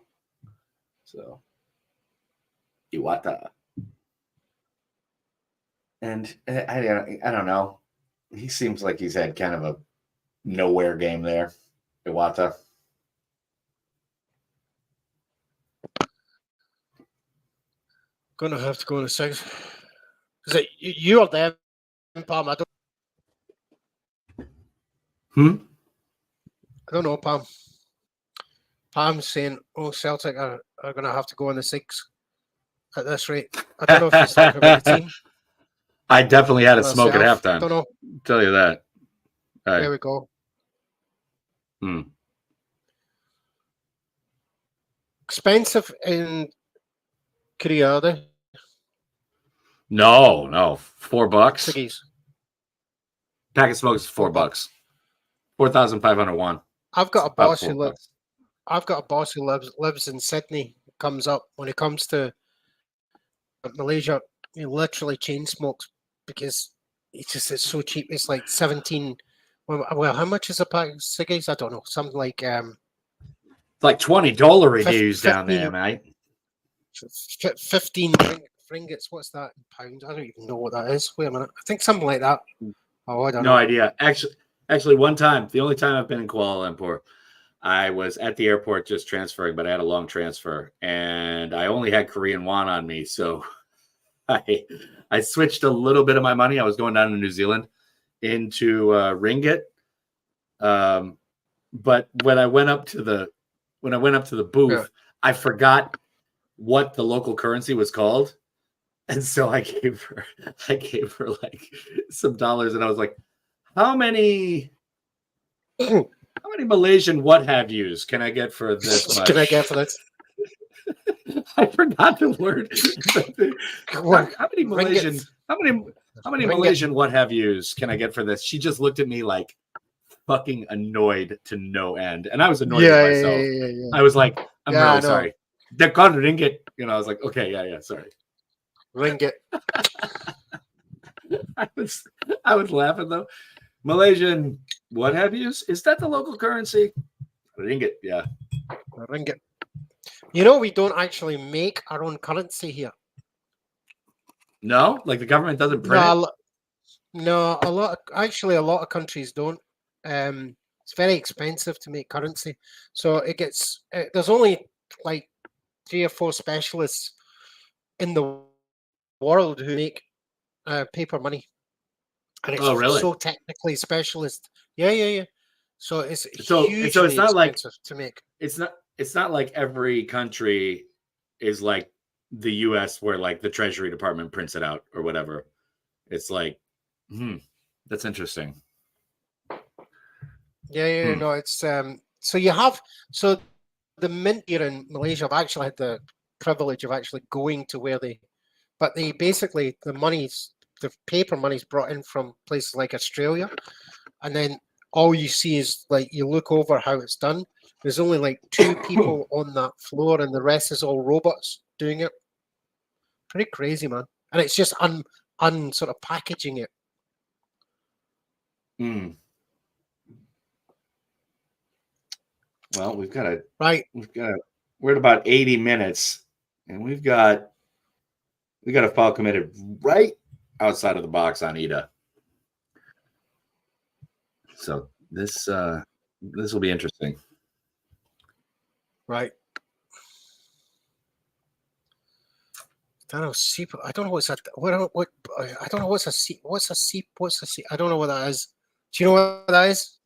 So Iwata. And I don't know. He seems like he's had kind of a nowhere game there. Iwata. Gonna have to go in the 6. Is it you or them, Pam? I don't know, Pam. Pam's saying, Celtic are going to have to go in the 6. at this rate. I don't know if he's talking about the team. I definitely had a smoke at Myself, halftime. Don't know. Tell you that. All right. There we go. Expensive in Korea, are they? No, $4. Ciggies. Pack of smokes is $4. 4,501. I've got a About boss who $4. lives. I've got a boss who lives in Sydney. Comes up when it comes to Malaysia. He literally chain smokes because it's so cheap. It's like 17. Well, how much is a pack of ciggies? I don't know. Something like It's like $20 reviews down 15 there, mate. 15 ringgits. What's that in pounds? I don't even know what that is. Wait a minute. I think something like that. Oh, I don't know. No idea. Actually, one time, the only time I've been in Kuala Lumpur, I was at the airport just transferring, but I had a long transfer, and I only had Korean won on me, so I switched a little bit of my money. I was going down to New Zealand into ringgit, but when I went up to the booth, I forgot what the local currency was called, and so I gave her like some dollars, and I was like, how many Malaysian what have yous can I get for this much? Can I get for this? I forgot the word. How many Malaysian? Ringgit. How many Malaysian what have yous can I get for this? She just looked at me like fucking annoyed to no end, and I was annoyed with myself. Yeah. I was like, I'm Yeah, really sorry. They're called ringgit. I was like, okay, yeah, sorry. Ringgit. I was laughing though. Malaysian what have yous? Is that the local currency? Ringgit, yeah. Ringgit. You know, we don't actually make our own currency here. No, like the government doesn't print it? No, a lot of countries don't. It's very expensive to make currency, so it gets. There's only like 3 or 4 specialists in the world who make paper money, and it's really? so technically specialist. Yeah. So it's hugely so it's not like expensive to make. It's not like every country is like the US where like the Treasury Department prints it out or whatever. It's like, that's interesting. Yeah. No, it's so the mint here in Malaysia. I've actually had the privilege of actually going to where but they basically the paper money's brought in from places like Australia, and then all you see is like you look over how it's done. There's only like 2 people on that floor, and the rest is all robots doing it. Pretty crazy, man. And it's just sort of packaging it. Well, we're at about 80 minutes, and we've got a foul committed right outside of the box on Ida. So this will be interesting. Right. I don't know what's that. I don't know what's a C. What's a C? I don't know what that is. Do you know what that is?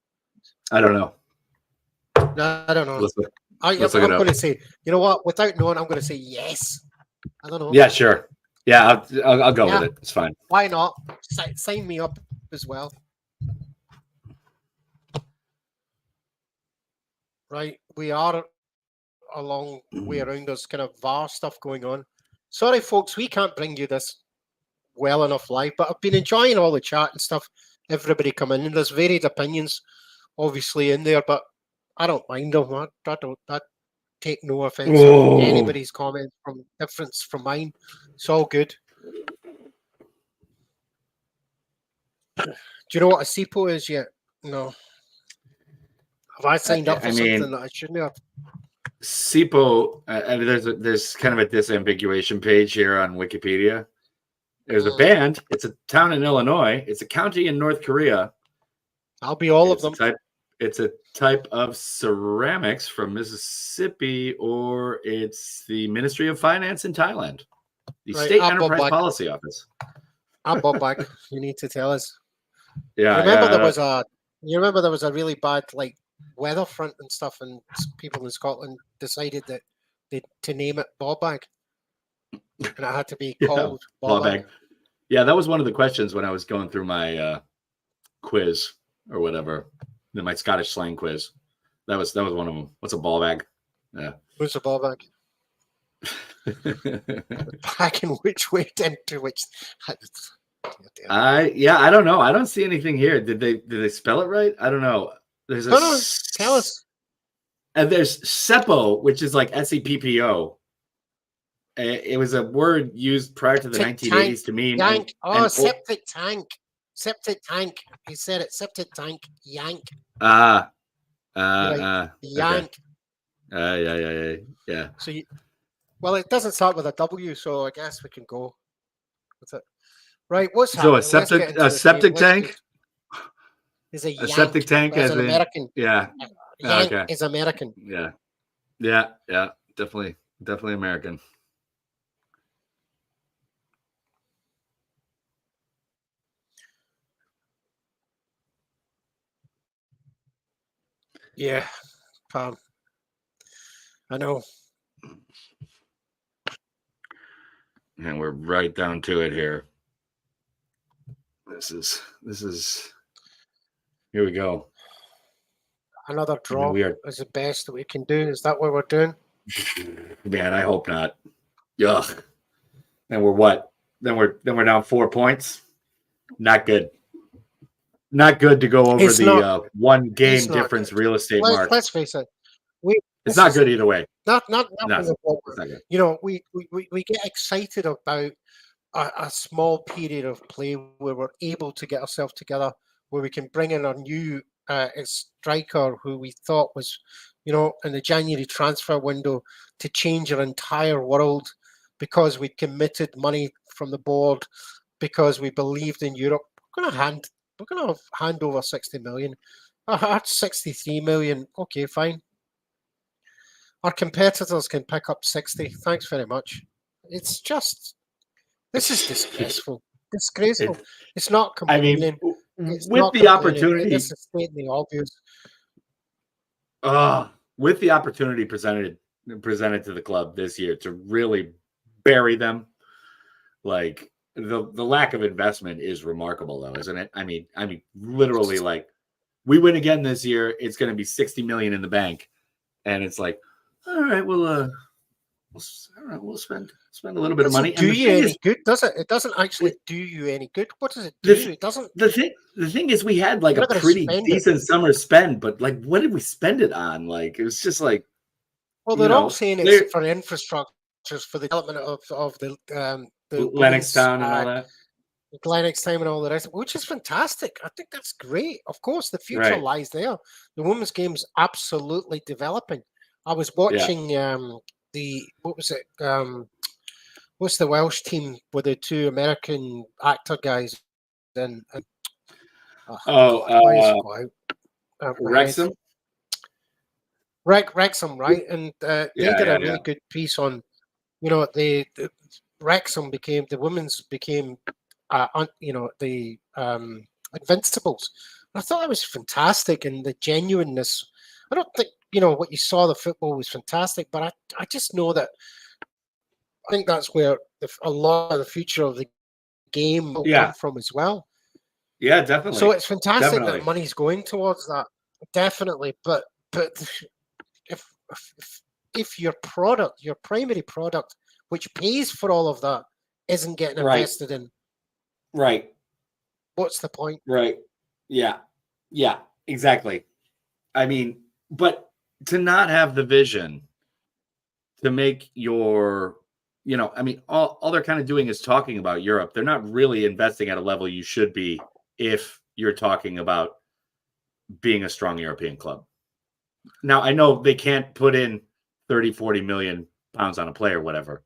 I don't know. No, I don't know. I'm going to say, you know what? Without knowing, I'm going to say yes. I don't know. Yeah, sure. Yeah, I'll go with it. It's fine. Why not? Sign me up as well. Right. We are a long way around. There's kind of VAR stuff going on. Sorry, folks, we can't bring you this well enough live, but I've been enjoying all the chat and stuff. Everybody come in, and there's varied opinions, obviously, in there, but I don't mind them. I take no offense to anybody's comment from difference from mine. It's all good. Do you know what a SIPO is yet? No. Have I signed up for something that I shouldn't have? SIPO, there's kind of a disambiguation page here on Wikipedia. There's a band. It's a town in Illinois. It's a county in North Korea. I'll be all of them. It's a type of ceramics from Mississippi, or it's the Ministry of Finance in Thailand. The State Enterprise Policy Office. Bob back. You need to tell us. Yeah. You remember there was a really bad weather front and stuff, and people in Scotland decided that to name it Bob Bag. and it had to be Yeah, called ball ball bag. bag. Yeah, that was one of the questions when I was going through my quiz or whatever, my Scottish slang quiz. That was one of them. What's a ball bag? Yeah. What's a ball bag? Back in which way into which? I don't know. I don't see anything here. Did they spell it right? I don't know. There's a No, tell us. And there's seppo, which is like SEPPO. It was a word used prior to the 1980s to mean yank. Septic tank. Septic tank. He said it. Septic tank. Yank. Yank. Okay. Yeah. So, well, it doesn't start with a W, so I guess we can go with it. Right. What's happening? A septic tank is a yank. Septic tank as an American. Yeah. Yank is American. Yeah. Definitely American. Yeah, Pam. I know. And we're right down to it here. This is here we go. Another draw is the best that we can do. Is that what we're doing? Man, I hope not. Ugh. And we're what? Then we're down 4 points. Not good. Not good to go over the one game difference good. Real estate mark. Let's face it. It's not good either way. Not good. You know, we get excited about a small period of play where we're able to get ourselves together, where we can bring in a new striker who we thought was, in the January transfer window to change our entire world because we'd committed money from the board, because we believed in Europe. We're going to hand over 60 million. That's 63 million. Okay, fine. Our competitors can pick up 60. Thanks very much. It's just, this is disgraceful. Disgraceful. It's not complaining. I mean, with the opportunity. This is stating the obvious. With the opportunity presented to the club this year to really bury them, like the lack of investment is remarkable, though, isn't it? I mean, literally, like, we win again this year, it's going to be 60 million in the bank, and it's like, all right, we'll spend a little bit of money. Do you any good? Does it? It doesn't actually do you any good. What does it do? It doesn't. The thing is, we had like a pretty decent summer spend, but like, what did we spend it on? Like, it was just like. Well, they're all saying it's for infrastructures for the development of the Lennoxtown and all that. Lennoxtown and all the rest, which is fantastic. I think that's great. Of course, the future lies there. The women's game's absolutely developing. I was watching what's the Welsh team with the two American actor guys and Wrexham. Wrexham, right? And they did a really good piece on, the Wrexham became the women's became, the Invincibles. I thought that was fantastic, and the genuineness. I don't think what you saw the football was fantastic, but I just know that I think that's where a lot of the future of the game will come from as well. Yeah, definitely. So it's fantastic that money's going towards that, definitely. But if your product, your primary product, which pays for all of that, isn't getting invested in, what's the point? Right. Yeah, exactly. I mean, but to not have the vision to make your, all they're kind of doing is talking about Europe. They're not really investing at a level you should be if you're talking about being a strong European club. Now, I know they can't put in 30, 40 million pounds on a player, whatever,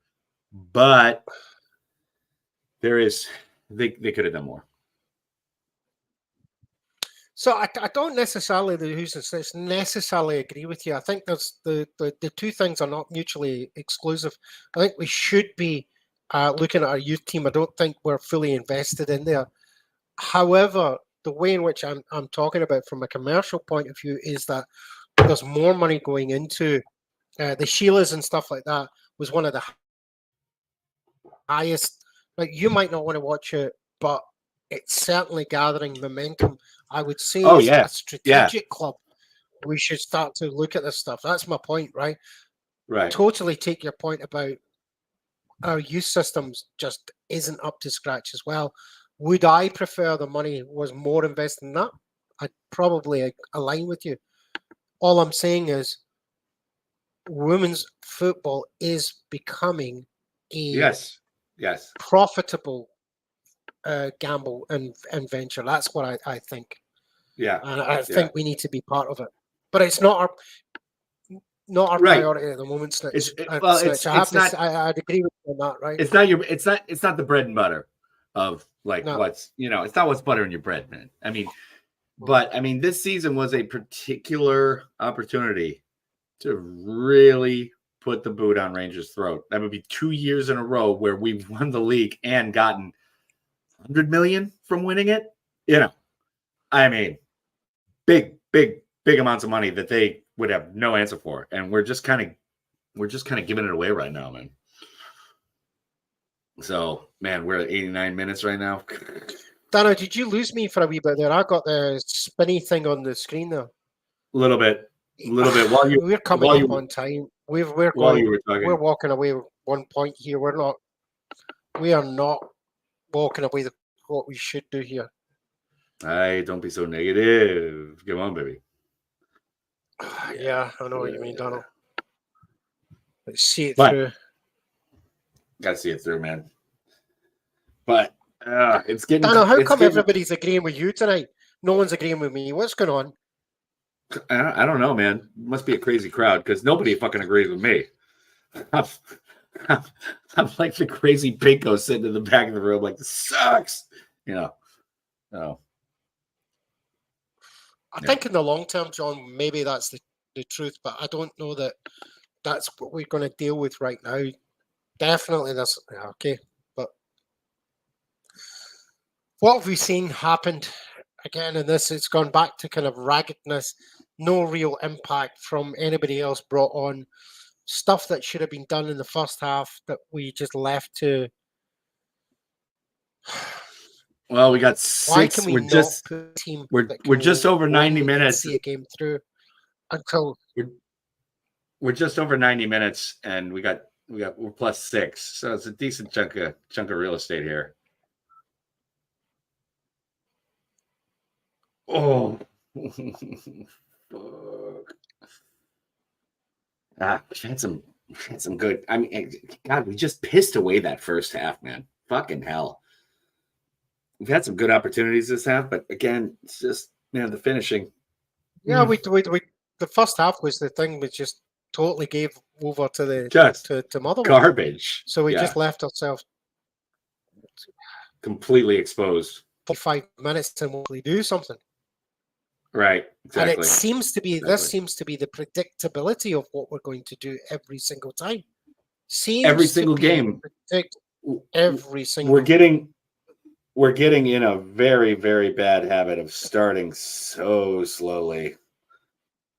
but they could have done more. So I don't necessarily agree with you. I think there's the two things are not mutually exclusive. I think we should be looking at our youth team. I don't think we're fully invested in there. However, the way in which I'm talking about from a commercial point of view is that there's more money going into the Sheilas and stuff like that was one of the highest. Like, you might not want to watch it, but it's certainly gathering momentum. I would say Oh, as yeah. a strategic club, we should start to look at this stuff. That's my point, right? Right. Totally take your point about our youth systems just isn't up to scratch as well. Would I prefer the money was more invested in that? I'd probably align with you. All I'm saying is women's football is becoming a Yes. profitable gamble and venture. That's what I think. Yeah. And I think we need to be part of it. But it's not our Right. priority at the moment, Snitch. It's I'd agree with you on that, right? It's not the bread and butter of like what's, it's not what's butter in your bread, man. I mean, but I mean, this season was a particular opportunity to really put the boot on Rangers' throat. That would be 2 years in a row where we've won the league and gotten 100 million from winning it. I mean, big amounts of money that they would have no answer for, and we're just kind of giving it away right now, man. So, man, we're at 89 minutes right now. Danno, did you lose me for a wee bit there? I got the spinny thing on the screen there. A little bit. We're coming up on time. We're walking away with 1 point here. We are not walking away with what we should do here. Don't be so negative. Come on, baby. Yeah, I know what you mean, Donald. Let's see it through. Gotta see it through, man. But it's getting. Donald, how come everybody's agreeing with you tonight? No one's agreeing with me. What's going on? I don't know, man. It must be a crazy crowd because nobody fucking agrees with me. I'm like the crazy pinko sitting in the back of the room, like, this sucks. Oh. I think in the long term, John, maybe that's the truth, but I don't know that that's what we're going to deal with right now. Definitely, that's okay. But what have we seen happened again in this? It's gone back to kind of raggedness, no real impact from anybody else brought on. Stuff that should have been done in the first half that we just left to. Well, we got 6. Why can we not put a team? We're just over 90 minutes. See a game through until we're just over 90 minutes, and we're +6, so it's a decent chunk of real estate here. Oh, fuck! We had some good. I mean, God, we just pissed away that first half, man. Fucking hell. We've had some good opportunities this half, but again, it's just, the finishing. Yeah, we the first half was the thing we just totally gave over to the to Motherwell. Garbage. So we just left ourselves completely exposed. 5 minutes to really do something. Right. Exactly. And it seems to be this seems to be the predictability of what we're going to do every single time. Every single game. Every single. We're getting in a very, very bad habit of starting so slowly,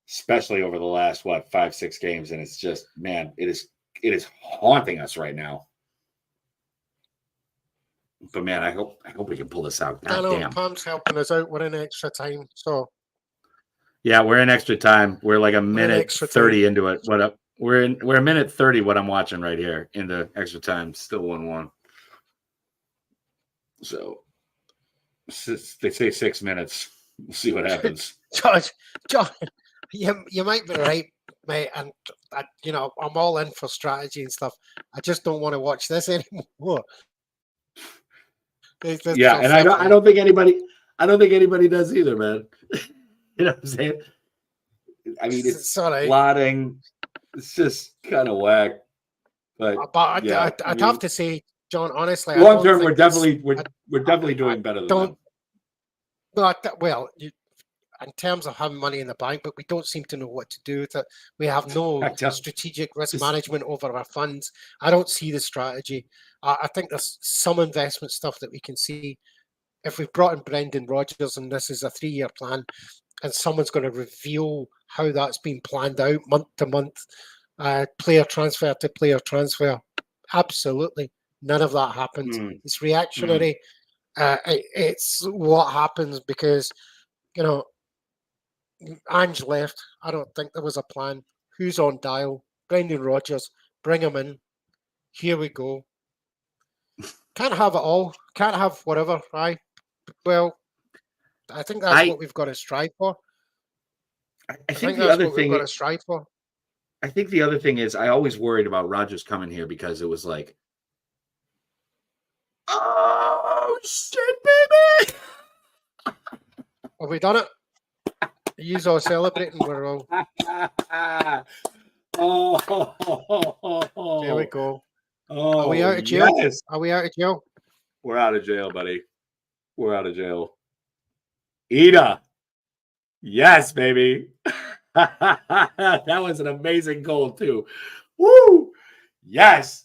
especially over the last 5-6 games, and it's just, man, it is haunting us right now. But man, I hope we can pull this out. I know Pam's helping us out. We're in extra time, so yeah, we're in extra time. We're like a minute 30 into it. We're a minute 30. What I'm watching right here into extra time, still 1-1. So they say 6 minutes. We'll see what happens. John, you might be right, mate. And I'm all in for strategy and stuff. I just don't want to watch this anymore. Yeah, and I don't think anybody does either, man. You know what I'm saying? I mean, it's plotting. It's just kind of whack. But I'd have to say, John, honestly, long term, we're definitely doing better than them. Well, in terms of having money in the bank, but we don't seem to know what to do with it. We have no strategic risk management over our funds. I don't see the strategy. I think there's some investment stuff that we can see. If we've brought in Brendan-Rodgers and this is a 3-year plan, and someone's going to reveal how that's been planned out month to month, player transfer to player transfer, absolutely. None of that happened. Mm. It's reactionary. It's what happens because, Ange left. I don't think there was a plan. Who's on dial? Brendan Rodgers. Bring him in. Here we go. Can't have it all. Can't have whatever, right? Well, I think that's what we've got to strive for. I think the other thing we've got to strive for. I think the other thing is I always worried about Rodgers coming here because it was like, oh shit, baby. Have we done it? You're all celebrating. We're all. There we go. Oh, are we out of jail? Yes. Are we out of jail? We're out of jail, buddy. We're out of jail. Ida. Yes, baby. That was an amazing goal, too. Woo! Yes.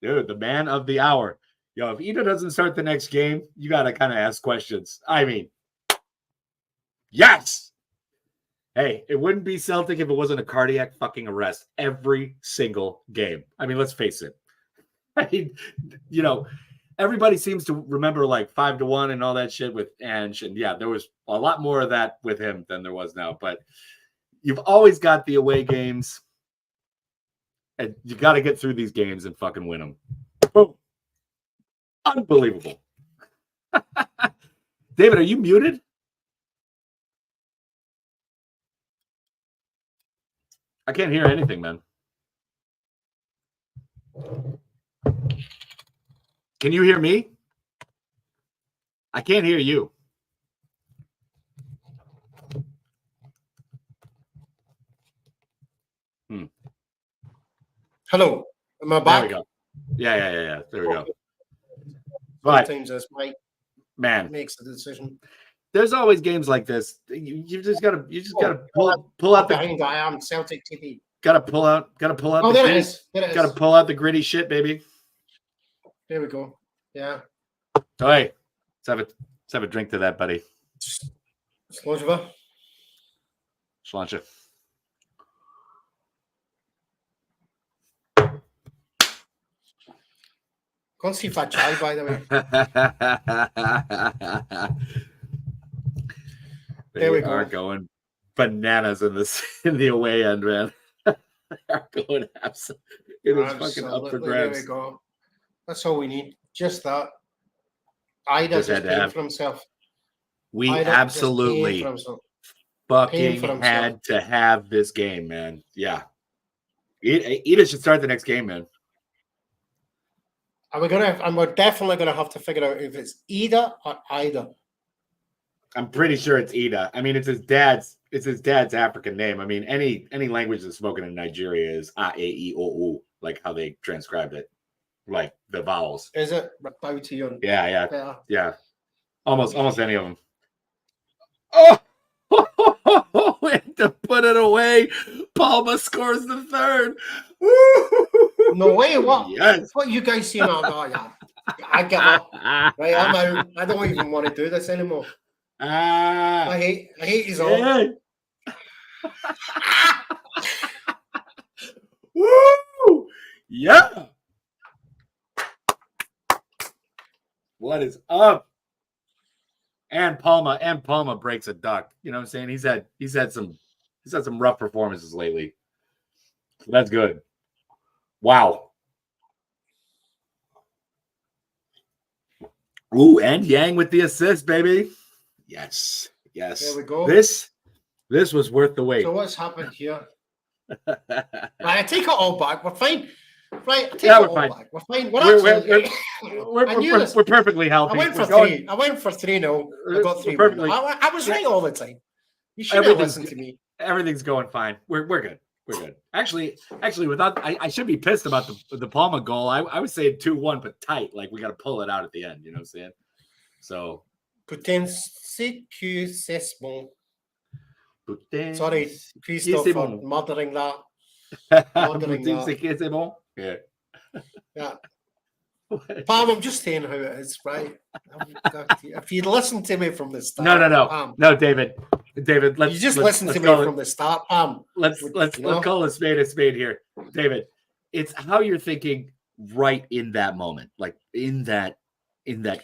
Dude, the man of the hour. Yo, if Ida doesn't start the next game, you got to kind of ask questions. I mean, yes. Hey, it wouldn't be Celtic if it wasn't a cardiac fucking arrest every single game. I mean, let's face it. I mean, everybody seems to remember like 5-1 and all that shit with Ange. And yeah, there was a lot more of that with him than there was now. But you've always got the away games. And you got to get through these games and fucking win them. Boom. Unbelievable. David, are you muted? I can't hear anything, man. Can you hear me? I can't hear you. Hello. Am I back? There we go. Yeah. There we go. But sometimes this Mike makes the decision. There's always games like this. You just gotta pull out the. I am Celtic TV. Gotta pull out. Oh, there it is. Gotta pull out the gritty shit, baby. There we go. Yeah. Oh, hey, let's have a drink to that, buddy. Slojeva. Sláinte. Go and see Fat Chai, by the way. There we are going bananas in the away end, man. They are going absolutely. It is fucking up for grabs. There we go. That's all we need. Just that. Ida just paid for himself. We absolutely fucking had to have this game, man. Yeah. Ida should start the next game, man. And we're definitely gonna have to figure out if it's Ida or Ida. I'm pretty sure it's Ida. I mean, it's his dad's African name. I mean, any language that's spoken in Nigeria is A-E-I-O-U, like how they transcribed it, like the vowels. Is it? Yeah. Almost any of them. Oh, to put it away. Palma scores the third. No way! What? Yes. What you guys see now? Oh, yeah. I give up. Right, I'm out. I don't even want to do this anymore. I hate his all. Woo! Yeah. What is up? And Palma breaks a duck. You know what I'm saying? He's had some rough performances lately. So that's good. Wow. Ooh, and Yang with the assist, baby. Yes. There we go. This was worth the wait. So what's happened here? Right, I take it all back. We're fine. Right, I take it all fine. Back. We're fine. We're perfectly healthy. I went for 3. I went for 3-0. I got 3. I was right all the time. You should have listened to me. Everything's going fine. We're good. We're good. Actually, without I should be pissed about the Palma goal. I would say 2-1, but tight. Like we got to pull it out at the end. You know what I'm saying? So. Sorry, Christophe, for muttering that. Yeah. Pam, I'm just saying how it is, right? If you'd listened to me from the start. No, David, let's listen to me from the start, Pam. Let's call a spade here, David. It's how you're thinking right in that moment, like in that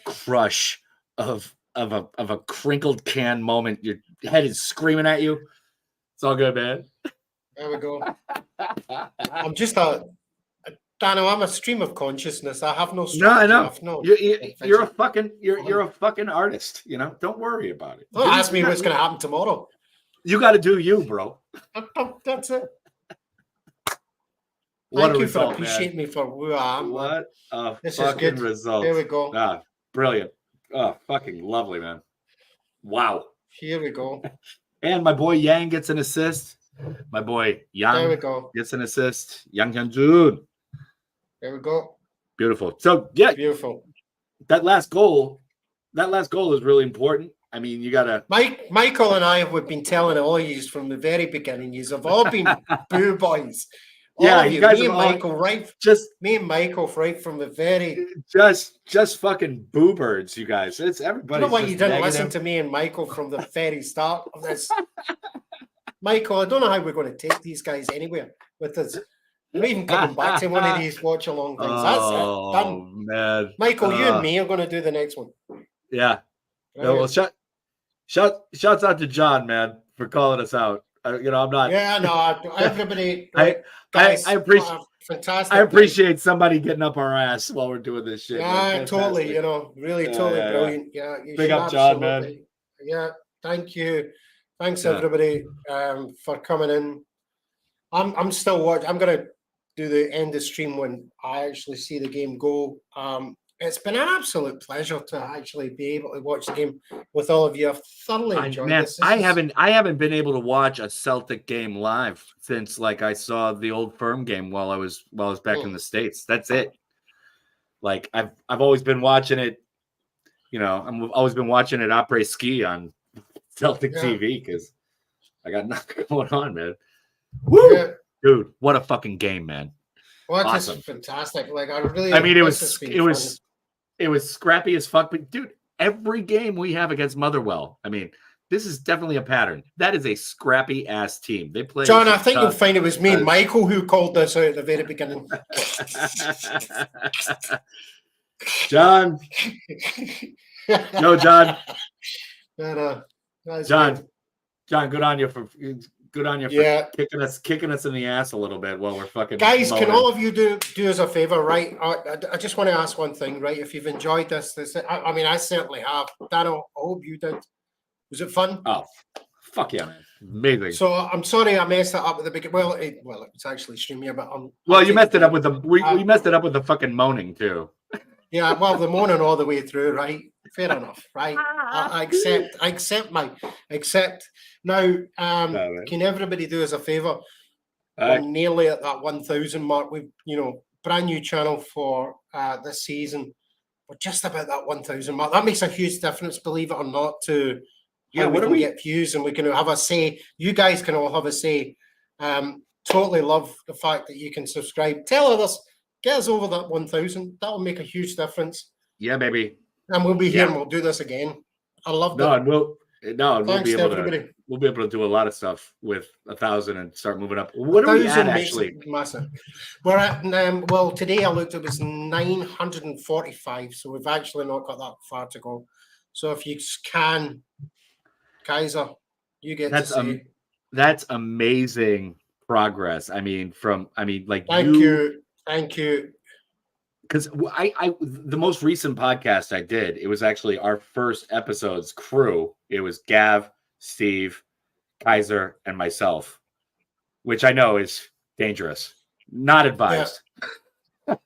crush of a crinkled can moment. Your head is screaming at you. It's all good, man. There we go. I'm just Danno, I'm a stream of consciousness. I have no No, strategy. I know. I've no You're a fucking artist. You know, don't worry about it. Don't ask me what's going to happen tomorrow. You got to do you, bro. That's it. What Thank a you result, for appreciating me for who I am. What a This is fucking good. result. Here we go. Ah, brilliant. Oh, fucking lovely, man. Wow. Here we go. And my boy Yang gets an assist. My boy There we Yang go. gets an assist. Yang Hyun-jun. There we go. Beautiful. So, yeah, Beautiful. that last goal is really important. I mean, you got to... Michael and I have been telling all of you from the very beginning. You have all been boo boys. All Yeah, of you guys me have and all Michael, me and Michael, right from the very... Just fucking boo birds, you guys. It's everybody. You know why you didn't listen to me and Michael from the very start of this? Michael, I don't know how we're going to take these guys anywhere with this. We're not even coming back to one of these watch-along things. That's it. Done. Man. Michael, you and me are going to do the next one. Yeah. No, well, shouts out to John, man, for calling us out. I'm not. Yeah, no, everybody. I appreciate. Fantastic. I appreciate somebody getting up our ass while we're doing this shit. Yeah, totally. Really, totally brilliant. Yeah, you big up, John, man. Yeah, thank you. Thanks everybody for coming in. I'm still watching. I'm gonna do the end of stream when I actually see the game go. It's been an absolute pleasure to actually be able to watch the game with all of you. I've thoroughly enjoyed this. I haven't been able to watch a Celtic game live since I saw the Old Firm game while I was back in the States. That's it. Like I've always been watching it. I've always been watching it après ski on Celtic TV because I got nothing going on, man. Woo, dude! What a fucking game, man. Well, awesome. It's fantastic. I mean, it was scrappy as fuck, but dude, every game we have against Motherwell, I mean, this is definitely a pattern. That is a scrappy ass team. They play. John, I think you'll find it was me and Michael who called this out at the very beginning. John. No, John. John, good on you for kicking us in the ass a little bit while we're fucking. Guys, can all of you do us a favor, right? I just want to ask one thing, right? If you've enjoyed this, I mean, I certainly have. Danno, I hope you did. Was it fun? Oh, fuck yeah, man! Amazing. So I'm sorry I messed it up at the beginning. Well, it's actually streaming, but you messed it up with we messed it up with the fucking moaning too. Yeah, well, the moaning all the way through, right? Fair enough, right? I accept. Now, can everybody do us a favor? We're nearly at that 1,000 mark. We've, brand new channel for this season. We're just about that 1,000 mark. That makes a huge difference, believe it or not, to how we can get views and we can have a say. You guys can all have a say. Totally love the fact that you can subscribe. Tell others. Get us over that 1,000. That will make a huge difference. Yeah, baby. And we'll be here and we'll do this again. I love that. We'll be able to do a lot of stuff with 1,000 and start moving up. What are we at actually? Massive. We're at today I looked, it was 945. So we've actually not got that far to go. So if you can, Kaiser, you get to say. That's amazing progress. Thank you. Because the most recent podcast I did, it was actually our first episode's crew. It was Gav, Steve, Kaiser, and myself, which I know is dangerous, not advised. Yeah.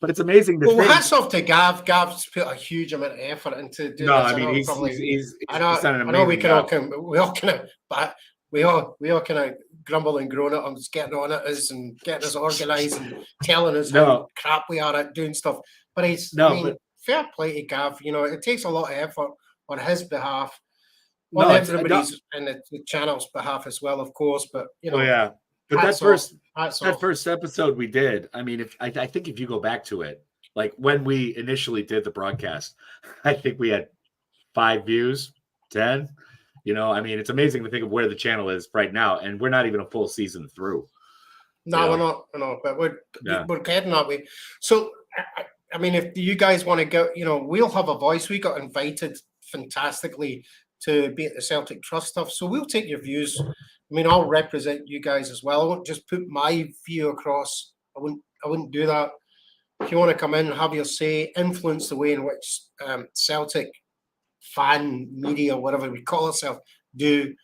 But it's amazing. Hats off to Gav. Gav's put a huge amount of effort into doing this. I know we all kind of grumble and groan at him, getting on at us and getting us organised and telling us how crap we are at doing stuff. But fair play to Gav. It takes a lot of effort on his behalf, on everybody's and the channel's behalf as well, of course. But but that first episode we did. I mean, I think if you go back to it, like when we initially did the broadcast, I think we had 5 views, 10. It's amazing to think of where the channel is right now, and we're not even a full season through. No, Yeah. we're not. No, but we're Yeah. heading that way. So, I mean, if you guys want to go, we'll have a voice. We got invited fantastically to be at the Celtic Trust stuff, so we'll take your views. I mean, I'll represent you guys as well. I won't just put my view across. I wouldn't do that. If you want to come in, have your say, influence the way in which Celtic fan media, whatever we call ourselves, do.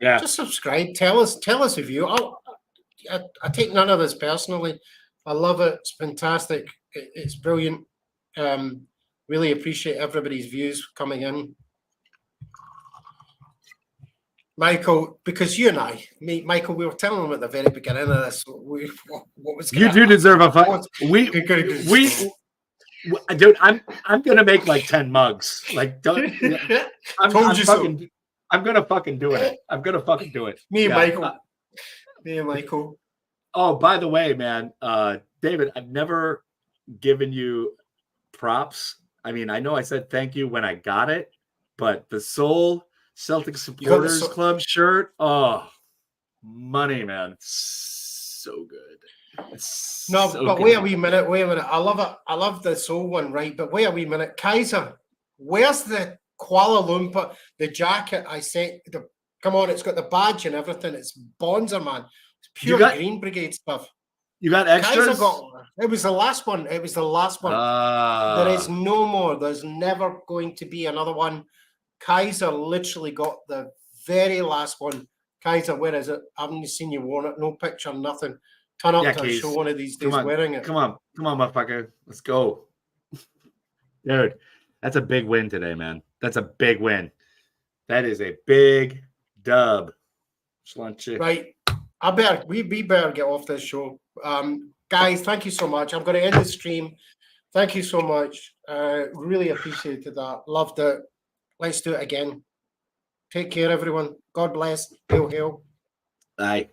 Yeah. Just subscribe. Tell us a view. I take none of this personally. I love it. It's fantastic. It's brilliant. Really appreciate everybody's views coming in. Michael, because you and Michael, we were telling them at the very beginning of this, what was You do deserve a fight. Dude, I'm gonna make like 10 mugs. Like, don't. I'm gonna fucking do it. I'm gonna fucking do it. Me and Michael. Oh, by the way, man, David, I've never given you props. I mean, I know I said thank you when I got it, but the Soul Celtic Supporters Club shirt, oh, money, man. So good. Wait a wee minute. I love it. I love the Soul one, right? But wait a wee minute. Kaiser, where's the Kuala Lumpur, the jacket I sent? Come on, it's got the badge and everything. It's Bonzer, man. It's pure Green Brigade stuff. You got extras? Kaiser it was the last one. There is no more. There's never going to be another one. Kaiser literally got the very last one. Kaiser, where is it? I haven't seen you worn it. No picture, nothing. Turn up to a show one of these days wearing it. Come on, motherfucker. Let's go. Dude, that's a big win today, man. That's a big win. That is a big dub. Right. We better get off this show. Guys, thank you so much. I'm going to end the stream. Thank you so much. Really appreciated that. Loved it. Let's do it again. Take care, everyone. God bless. Hail, hail. Bye.